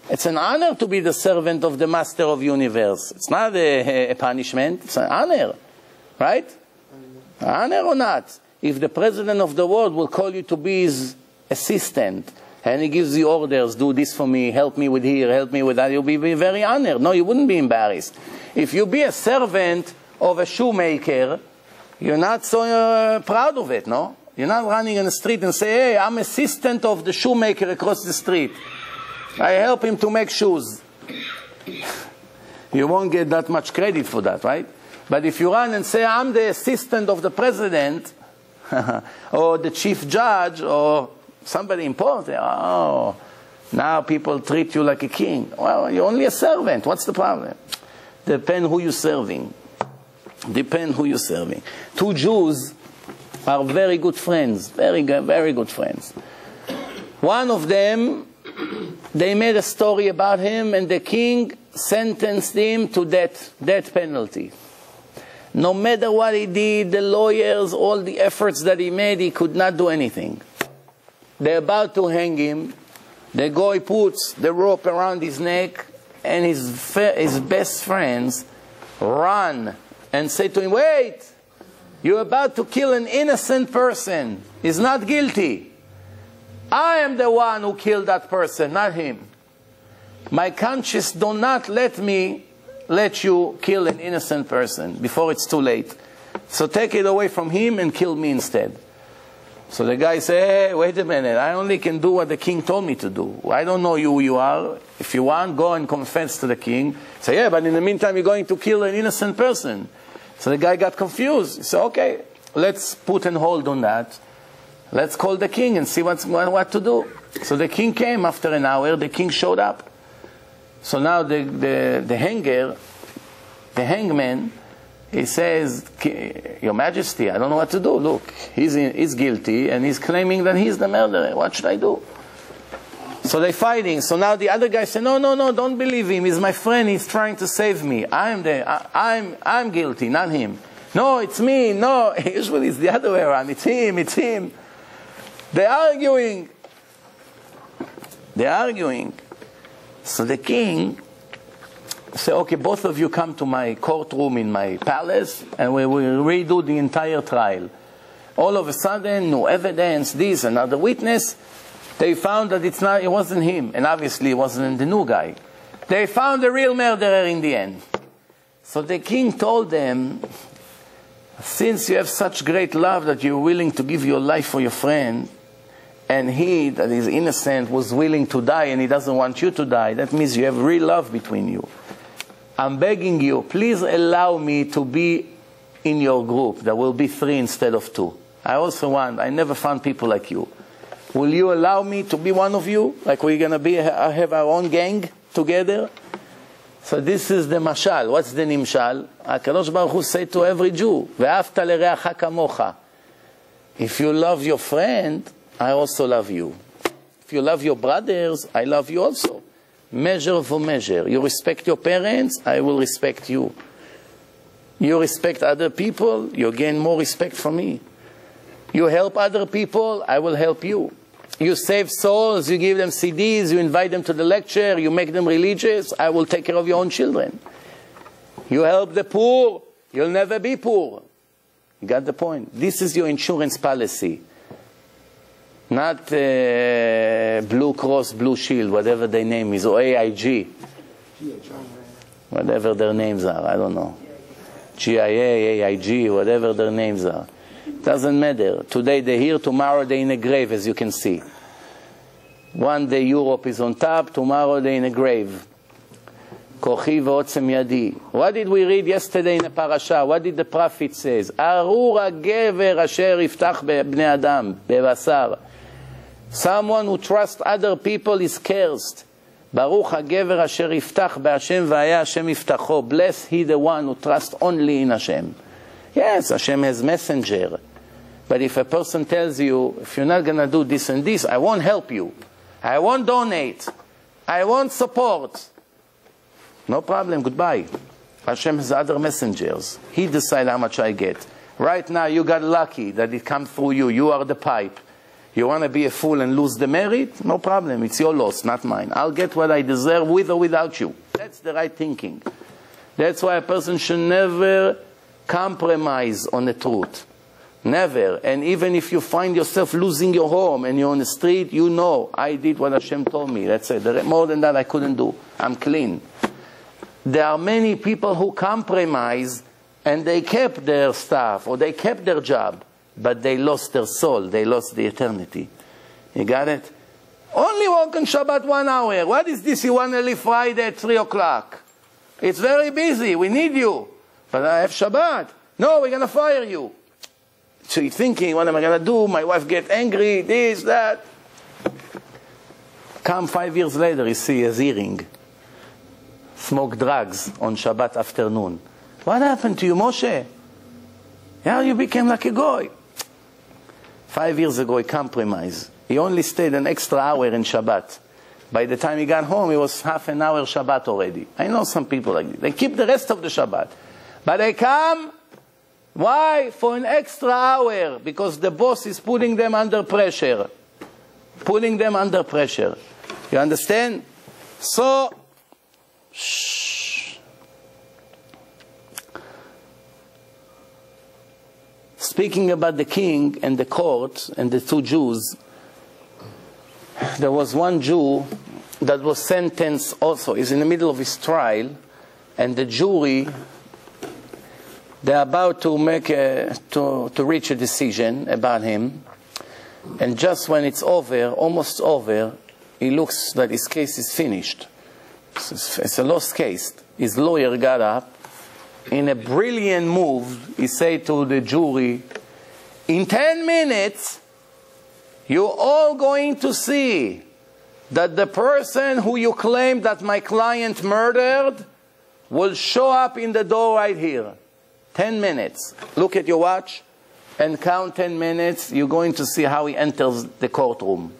It's an honor to be the servant of the Master of the Universe. It's not a punishment. It's an honor. Right? Honor or not? If the President of the world will call you to be his assistant, and he gives you orders, do this for me, help me with here, help me with that, you'll be very honored. No, you wouldn't be embarrassed. If you be a servant of a shoemaker, you're not so proud of it, no? You're not running in the street and say, hey, I'm assistant of the shoemaker across the street. I help him to make shoes. You won't get that much credit for that, right? But if you run and say, I'm the assistant of the president, or the chief judge, or somebody important, oh, now people treat you like a king. Well, you're only a servant. What's the problem? Depend who you're serving. Depend who you're serving. Two Jews are very good friends. Very good friends. One of them, they made a story about him, and the king sentenced him to death penalty. No matter what he did, the lawyers, all the efforts that he made, he could not do anything. They're about to hang him. The guy puts the rope around his neck, and his best friends run and say to him, wait, you're about to kill an innocent person. He's not guilty. I am the one who killed that person, not him. My conscience do not let you kill an innocent person before it's too late. So take it away from him and kill me instead. So the guy said, hey, wait a minute, I only can do what the king told me to do. I don't know who you are. If you want, go and confess to the king. Say, yeah, but in the meantime, you're going to kill an innocent person. So the guy got confused. He said, okay, let's put a hold on that. Let's call the king and see what to do. So the king came after an hour. The king showed up. So now the hangman, he says, Your Majesty, I don't know what to do. Look, he's guilty, and he's claiming that he's the murderer. What should I do? So they're fighting. So now the other guy said, no, don't believe him. He's my friend. He's trying to save me. I'm guilty, not him. No, it's me. No, usually it's the other way around. It's him. They're arguing. So the king say, okay, both of you come to my courtroom in my palace, and we will redo the entire trial. All of a sudden, no evidence, this, another witness. They found that it wasn't him, and obviously it wasn't the new guy. They found the real murderer in the end. So the king told them, since you have such great love that you're willing to give your life for your friend, and he that is innocent was willing to die and he doesn't want you to die, that means you have real love between you. I'm begging you, please allow me to be in your group. There will be 3 instead of 2. I never found people like you. Will you allow me to be one of you? Like we're going to have our own gang together? So this is the mashal. What's the nimshal? HaKadosh Baruch Hu said to every Jew, "Ve'afta l'reacha kamocha." If you love your friend, I also love you. If you love your brothers, I love you also. Measure for measure. You respect your parents, I will respect you. You respect other people, you gain more respect from me. You help other people, I will help you. You save souls, you give them CDs, you invite them to the lecture, you make them religious, I will take care of your own children. You help the poor, you'll never be poor. You got the point? This is your insurance policy. Not Blue Cross, Blue Shield, whatever their name is, or AIG. Whatever their names are, I don't know. GIA, AIG, whatever their names are. Doesn't matter. Today they're here, tomorrow they're in a grave, as you can see. One day Europe is on top, tomorrow they're in a grave. Kochi ve'otzem yadi. What did we read yesterday in the parasha? What did the prophet says? Arur ha'gever asher yiftach b'nei adam, bebasar. Someone who trusts other people is cursed. Baruch ha'gever asher yiftach b'Hashem v'haya Hashem yiftacho. Bless he the one who trusts only in Hashem. Yes, Hashem has messenger. But if a person tells you, if you're not going to do this and this, I won't help you. I won't donate. I won't support. No problem, goodbye. Hashem has other messengers. He decides how much I get. Right now, you got lucky that it comes through you. You are the pipe. You want to be a fool and lose the merit? No problem. It's your loss, not mine. I'll get what I deserve with or without you. That's the right thinking. That's why a person should never compromise on the truth. Never. And even if you find yourself losing your home and you're on the street, you know, I did what Hashem told me. That's it. More than that I couldn't do. I'm clean. There are many people who compromise and they kept their stuff or they kept their job, but they lost their soul. They lost the eternity. You got it? Only work on Shabbat 1 hour. What is this? You want to leave Friday at 3 o'clock. It's very busy. We need you. But I have Shabbat. No, we're going to fire you. So you're thinking, what am I going to do? My wife get angry, this, that. Come 5 years later, you see a hearing. Smoke drugs on Shabbat afternoon. What happened to you, Moshe? Yeah, you became like a goy. 5 years ago, he compromised. He only stayed an extra hour in Shabbat. By the time he got home, it was half an hour Shabbat already. I know some people like this. They keep the rest of the Shabbat. But they come, why? For an extra hour. Because the boss is putting them under pressure. Putting them under pressure. You understand? So, shh. Speaking about the king and the court and the 2 Jews, there was one Jew that was sentenced also. He's in the middle of his trial, and the jury, they're about to make to reach a decision about him, and just when it's over, almost over, he looks that his case is finished. It's a lost case. His lawyer got up. In a brilliant move, he said to the jury, in 10 minutes, you're all going to see that the person who you claim that my client murdered will show up in the door right here. 10 minutes. Look at your watch and count 10 minutes. You're going to see how he enters the courtroom.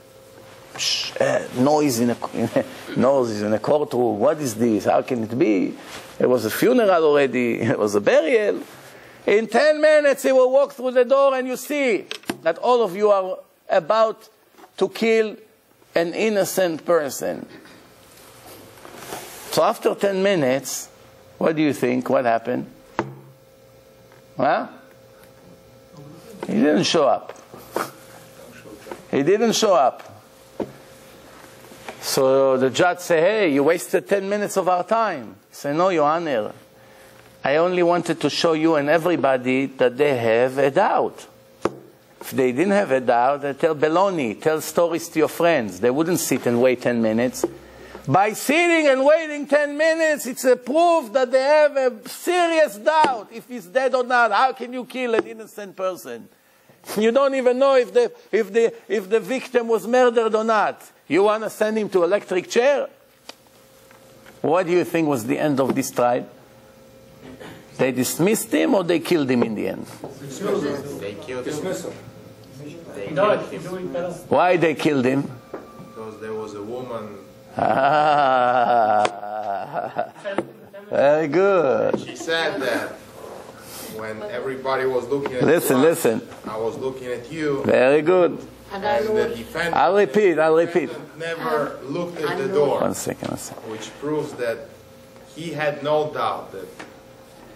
Noise in a courtroom. What is this? How can it be? It was a funeral already. It was a burial. In 10 minutes he will walk through the door and you see that all of you are about to kill an innocent person. So after 10 minutes, what do you think? What happened? Huh? He didn't show up. He didn't show up. So the judge said, hey, you wasted 10 minutes of our time. He said, no, Your Honor. I only wanted to show you and everybody that they have a doubt. If they didn't have a doubt, they tell baloney, tell stories to your friends. They wouldn't sit and wait 10 minutes. By sitting and waiting 10 minutes, it's a proof that they have a serious doubt if he's dead or not. How can you kill an innocent person? You don't even know if the victim was murdered or not. You want to send him to electric chair? What do you think was the end of this trial? They dismissed him or they killed him in the end? They killed him. Why they killed him? Because there was a woman. Very good. She said that when everybody was looking at Listen. I was looking at you. Very good. And the defendant I'll repeat. Never looked at the door. One second. Which proves that he had no doubt that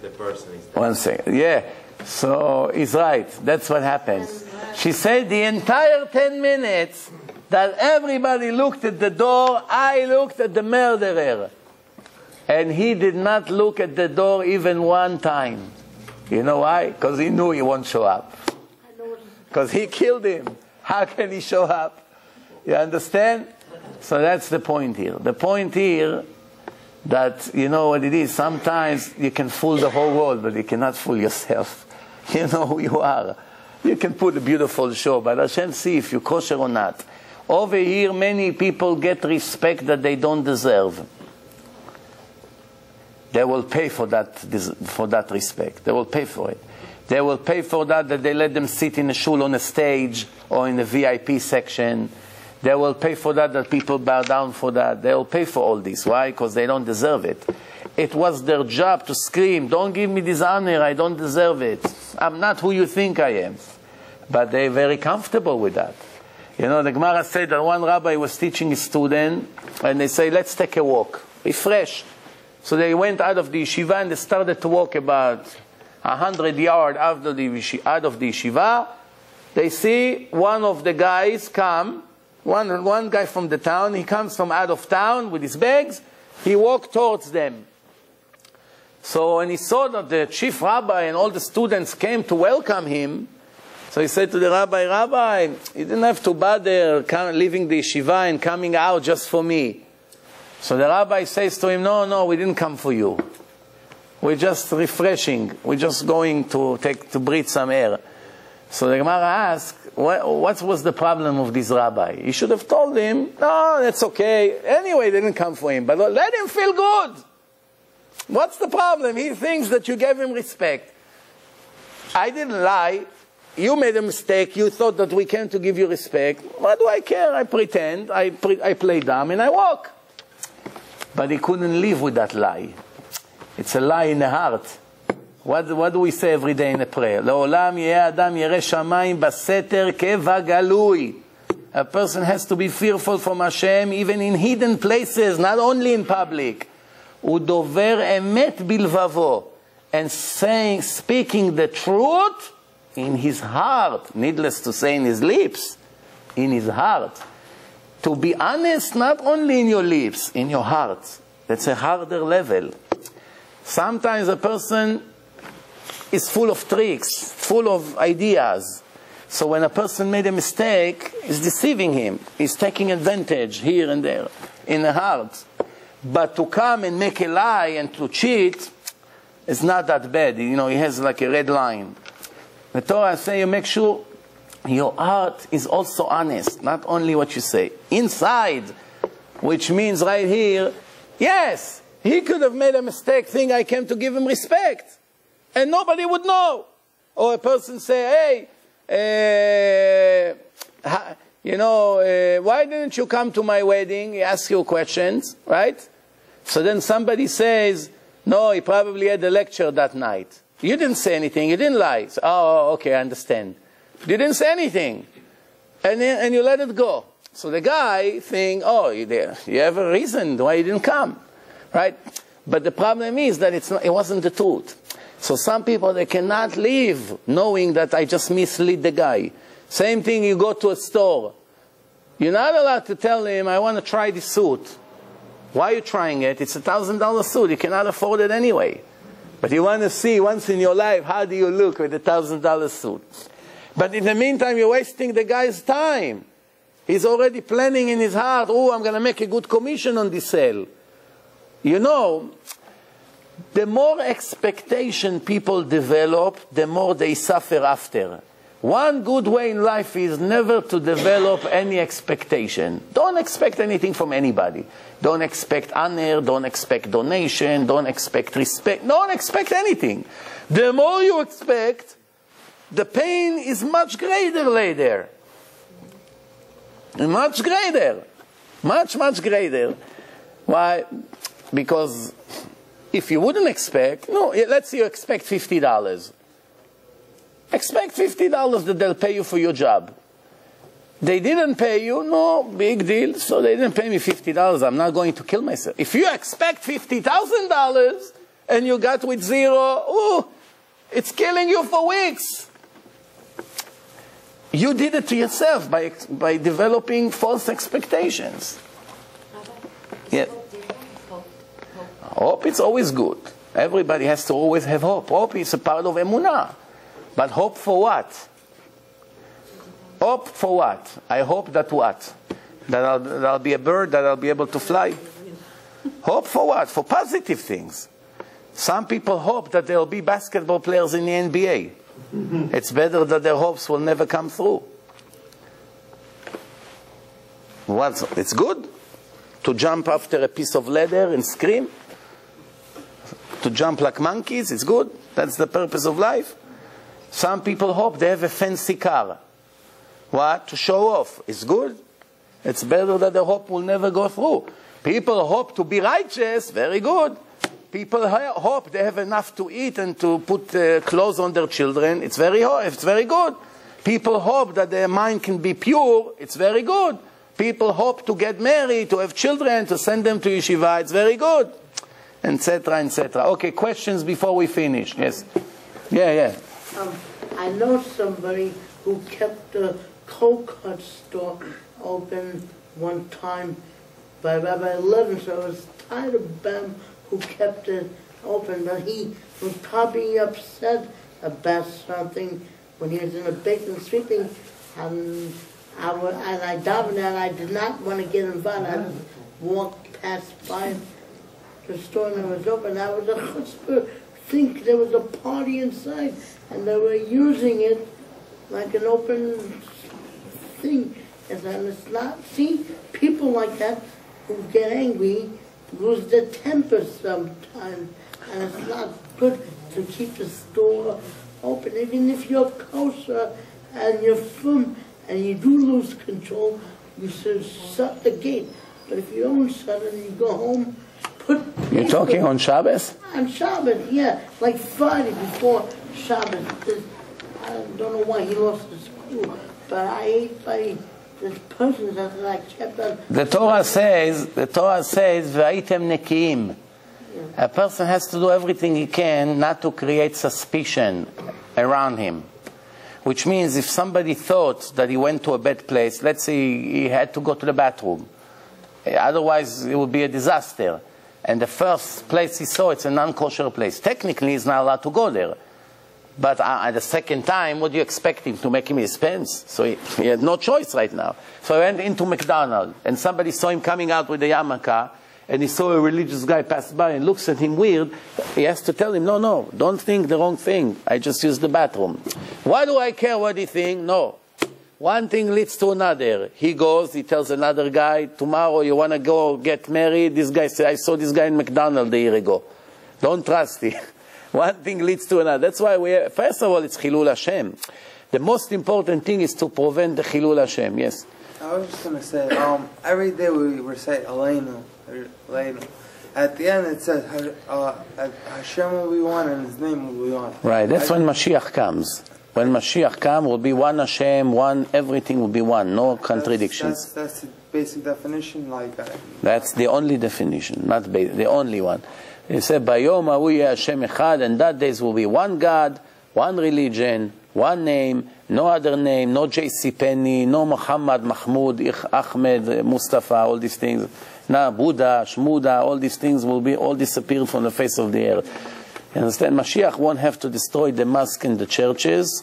the person is dead. 1 second. Yeah. So he's right. That's what happens. She said the entire 10 minutes that everybody looked at the door, I looked at the murderer. And he did not look at the door even one time. You know why? Because he knew he won't show up. Because he killed him. How can he show up? You understand? So that's the point here. The point here that, you know what it is, sometimes you can fool the whole world, but you cannot fool yourself. You know who you are. You can put a beautiful show, but Hashem see if you're kosher or not. Over here, many people get respect that they don't deserve. They will pay for that respect. They will pay for it. They will pay for that they let them sit in a shul on a stage or in the VIP section. They will pay for that people bow down for that. They will pay for all this. Why? Because they don't deserve it. It was their job to scream, don't give me this honor, I don't deserve it. I'm not who you think I am. But they're very comfortable with that. You know, the Gemara said that one rabbi was teaching his student, and they say, let's take a walk, refresh. So they went out of the yeshiva and they started to walk about 100 yards out of the yeshiva. They see one of the guys come, one guy from the town, he comes from out of town with his bags, he walked towards them. So when he saw that the chief rabbi and all the students came to welcome him, so he said to the rabbi, Rabbi, you didn't have to bother leaving the yeshiva and coming out just for me. So the rabbi says to him, no, we didn't come for you. We're just refreshing. We're just going to breathe some air. So the Gemara asked, what was the problem of this rabbi? He should have told him, no, that's okay. Anyway, they didn't come for him, but let him feel good. What's the problem? He thinks that you gave him respect. I didn't lie. You made a mistake. You thought that we came to give you respect. What do I care? I pretend. I play dumb and I walk. But he couldn't live with that lie. It's a lie in the heart. What do we say every day in the prayer? לעולם יהיה אדם ירא שמיים בסתר כבגלוי. A person has to be fearful from Hashem even in hidden places, not only in public. הוא דובר אמת בלבבו. And speaking the truth in his heart. Needless to say in his lips. In his heart. To be honest, not only in your lips, in your heart. That's a harder level. Sometimes a person is full of tricks, full of ideas. So when a person made a mistake, he's deceiving him. He's taking advantage here and there, in the heart. But to come and make a lie and to cheat is not that bad. You know, he has like a red line. The Torah says you make sure your heart is also honest, not only what you say. Inside, which means right here, yes, he could have made a mistake, think I came to give him respect. And nobody would know. Or a person say, hey, why didn't you come to my wedding? He asks you questions, right? So then somebody says, no, he probably had a lecture that night. You didn't say anything, you didn't lie. So, oh, okay, I understand. You didn't say anything. And you let it go. So the guy thinks, oh, you have a reason why you didn't come. right? But the problem is that it wasn't the truth. So some people, they cannot live knowing that I just misled the guy. Same thing, you go to a store. You're not allowed to tell him, I want to try this suit. Why are you trying it? It's $1,000 suit. You cannot afford it anyway. But you want to see once in your life, how do you look with a $1,000 suit? But in the meantime, you're wasting the guy's time. He's already planning in his heart, oh, I'm going to make a good commission on this sale. You know, the more expectation people develop, the more they suffer after. One good way in life is never to develop any expectation. Don't expect anything from anybody. Don't expect honor, don't expect donation, don't expect respect. Don't expect anything. The more you expect, the pain is much greater later. Much greater. Much, much greater. Why? Because if you wouldn't expect, no, let's say you expect $50. Expect $50 that they'll pay you for your job. They didn't pay you, no big deal, so they didn't pay me $50. I'm not going to kill myself. If you expect $50,000 and you got with zero, oh, it's killing you for weeks. You did it to yourself by developing false expectations. Yeah. Hope is always good. Everybody has to always have hope. Hope is a part of emunah. But hope for what? Hope for what? I hope that what? That I'll be a bird, that I'll be able to fly? Hope for what? For positive things. Some people hope that there will be basketball players in the NBA. It's better that their hopes will never come through. It's good to jump after a piece of leather and scream. To jump like monkeys, it's good. That's the purpose of life. Some people hope they have a fancy car. What? To show off. It's good. It's better that the hope will never go through. People hope to be righteous. Very good. People hope they have enough to eat and to put clothes on their children. It's very good. People hope that their mind can be pure. It's very good. People hope to get married, to have children, to send them to yeshiva. It's very good. Etc., etc. Okay, questions before we finish. Yes. Yeah. I know somebody who kept a cold-cut store open one time by Rabbi 11, so I was tired of them who kept it open, but he was probably upset about something when he was in the basement sleeping, and I davened, and I did not want to get involved. I just walked past by the store and it was open. I was a chutzpah. Think there was a party inside, and they were using it like an open thing. And it's not, see, people like that who get angry lose their temper sometimes, and it's not good to keep the store open. Even if you're kosher and you're frum and you do lose control, you should shut the gate. But if you don't shut it and you go home, you're talking on Shabbos? On Shabbos, yeah. Like Friday before Shabbos. I don't know why he lost his school, but I ate by this person that I kept on. The Torah says, V'aitem nekiim. A person has to do everything he can not to create suspicion around him. Which means if somebody thought that he went to a bad place, let's say he had to go to the bathroom. Otherwise, it would be a disaster. And the first place he saw, it's a non-kosher place. Technically, he's not allowed to go there. But at the second time, what do you expect him to make him his pants? So he had no choice right now. So he went into McDonald's, and somebody saw him coming out with a yarmulke, and he saw a religious guy pass by and looks at him weird. He has to tell him, no, don't think the wrong thing. I just used the bathroom. Why do I care what he thinks? No. One thing leads to another. He goes, he tells another guy, tomorrow you want to go get married? This guy said, I saw this guy in McDonald's a year ago. Don't trust him. One thing leads to another. That's why first of all, it's Chilul Hashem. The most important thing is to prevent the Chilul Hashem. Yes? I was just going to say, every day we recite Aleinu. At the end it says, Hashem will be one and His name will be one. Right, that's when Mashiach comes. When Mashiach comes, will be one Hashem, one, everything will be one, no contradictions. That's the basic definition, like That's the only definition, not the only one. He said, Bayom Ahu Yeh Hashem Echad, and that days will be one God, one religion, one name, no other name, no J.C. Penney, no Muhammad, Mahmoud, Ahmed, Mustafa, all these things. Now Buddha, Shmuda, all these things will be all disappeared from the face of the earth. You understand? Mashiach won't have to destroy the mosque and the churches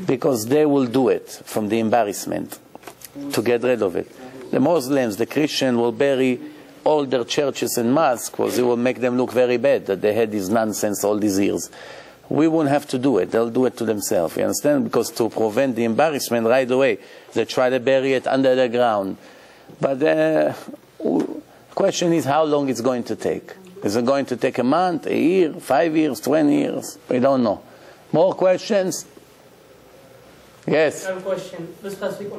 because they will do it from the embarrassment to get rid of it. The Muslims, the Christians will bury all their churches and mosques because it will make them look very bad that they had this nonsense all these years. We won't have to do it. They'll do it to themselves. You understand? Because to prevent the embarrassment right away, they try to bury it under the ground. But the question is how long it's going to take. Is it going to take a month, a year, 5 years, 20 years? We don't know. More questions? Yes? I have a question. This past week,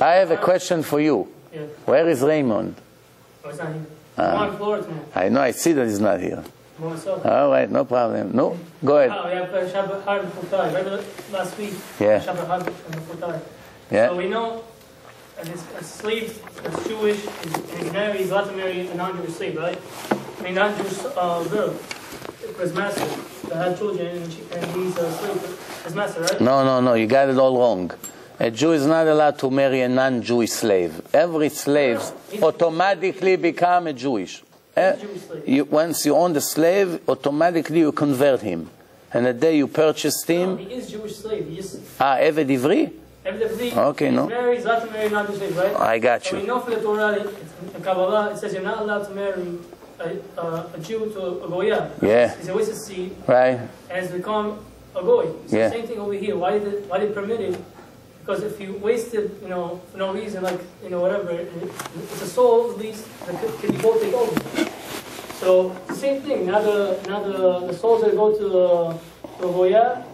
I have a question for you. Yeah. Where is Raymond? Oh, it's not here. I'm on Florida tomorrow. I know, I see that he's not here. All right, no problem. No, go ahead. Oh, we have Shabbat Har B'Chutai. Remember last week? Yeah. Shabbat Har B'Chutai. Yeah. So we know a slave that's Jewish, and he's allowed to marry a non-Jewish slave, right? I mean, non-Jewish girl, his master, that had children, and he's a slave to his master, right? No, you got it all wrong. A Jew is not allowed to marry a non-Jewish slave. Every slave automatically become a Jewish. Once you own the slave, automatically you convert him. And the day you purchased him... No, he is Jewish slave. He just... Eved Ivri? Eved Ivri. Okay, no. He's allowed to marry non-Jewish slave, right? I got you. So we know from the Torah, in Kabbalah, it says you're not allowed to marry a Jew to a Goya. Yeah. He's a wasted seed. Right. And has become a Goy. So Yeah. same thing over here. Why they permit it? Because if you wasted, for no reason, like, whatever, it's a soul, at least, that can be both take over. So, same thing. Now the souls that go to Goya,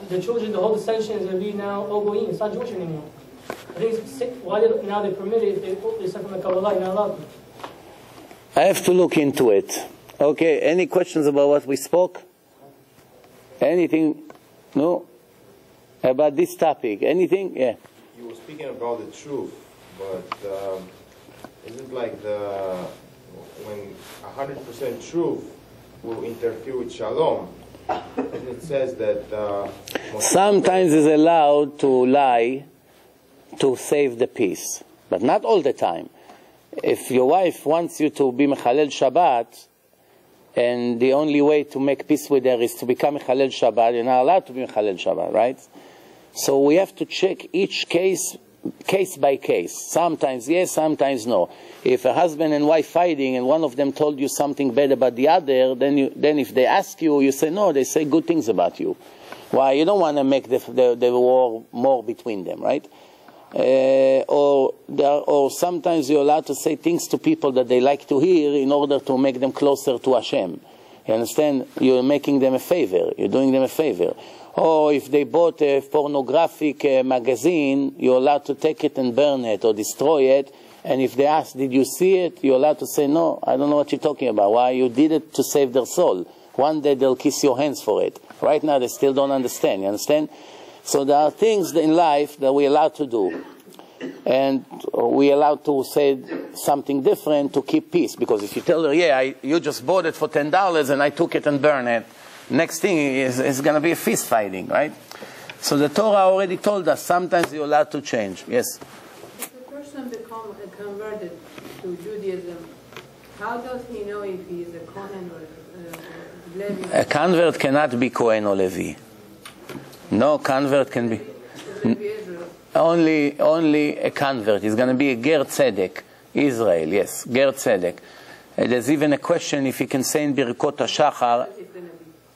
the children, the whole descension is going to be now all Goyim. It's not Jewish anymore. I think why now they permit it if they send from the Kabbalah, you're not allowed to. I have to look into it. Okay, any questions about what we spoke? Anything? No? About this topic? Anything? Yeah. You were speaking about the truth, but is it like when 100% truth will interfere with shalom? And it says that sometimes it's allowed to lie to save the peace, but not all the time. If your wife wants you to be Mechalel Shabbat, and the only way to make peace with her is to become Mechalel Shabbat, you're not allowed to be Mechalel Shabbat, right? So we have to check each case by case. Sometimes yes, sometimes no. If a husband and wife fighting and one of them told you something bad about the other, then if they ask you, you say no, they say good things about you. Why? You don't want to make the war more between them, right? Or sometimes you're allowed to say things to people that they like to hear in order to make them closer to Hashem. You understand? You're making them a favor. You're doing them a favor. Or if they bought a pornographic magazine, you're allowed to take it and burn it or destroy it. And if they ask, did you see it? You're allowed to say, no, I don't know what you're talking about. Why? You did it to save their soul. One day they'll kiss your hands for it. Right now they still don't understand. You understand? So there are things in life that we're allowed to do. And we're allowed to say something different to keep peace. Because if you tell her, yeah, you just bought it for $10 and I took it and burned it, next thing is going to be a fist fighting, right? So the Torah already told us sometimes you're allowed to change. Yes? If a person becomes converted to Judaism, how does he know if he is a Kohen or a Levi? A convert cannot be Kohen or Levi. No convert can be. Only a convert. It's going to be a Ger Tzedek. Israel, yes. Ger Tzedek. There's even a question if he can say in Birkot HaShachar.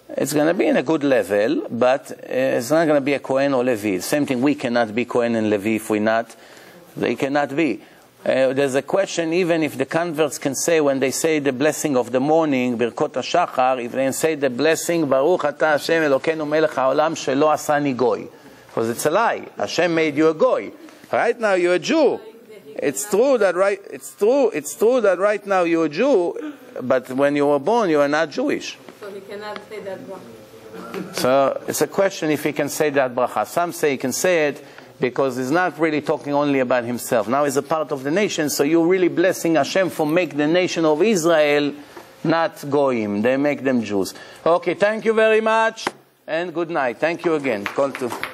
It's going to be in a good level, but it's not going to be a Kohen or Levi. Same thing, we cannot be Kohen and Levi if we're not. They cannot be. There's a question, even if the converts can say, when they say the blessing of the morning, Birkot HaShachar, if they can say the blessing, Baruch Ata Hashem Elokeinu Melech HaOlam Shelo Asani Goy. Because it's a lie. Hashem made you a Goy. Right now you're a Jew. It's true that right now you're a Jew, but when you were born you are not Jewish. So he cannot say that one. So it's a question if he can say that bracha. Some say he can say it because he's not really talking only about himself. Now he's a part of the nation, so you're really blessing Hashem for make the nation of Israel not goyim. They make them Jews. Okay, thank you very much and good night. Thank you again. Call to.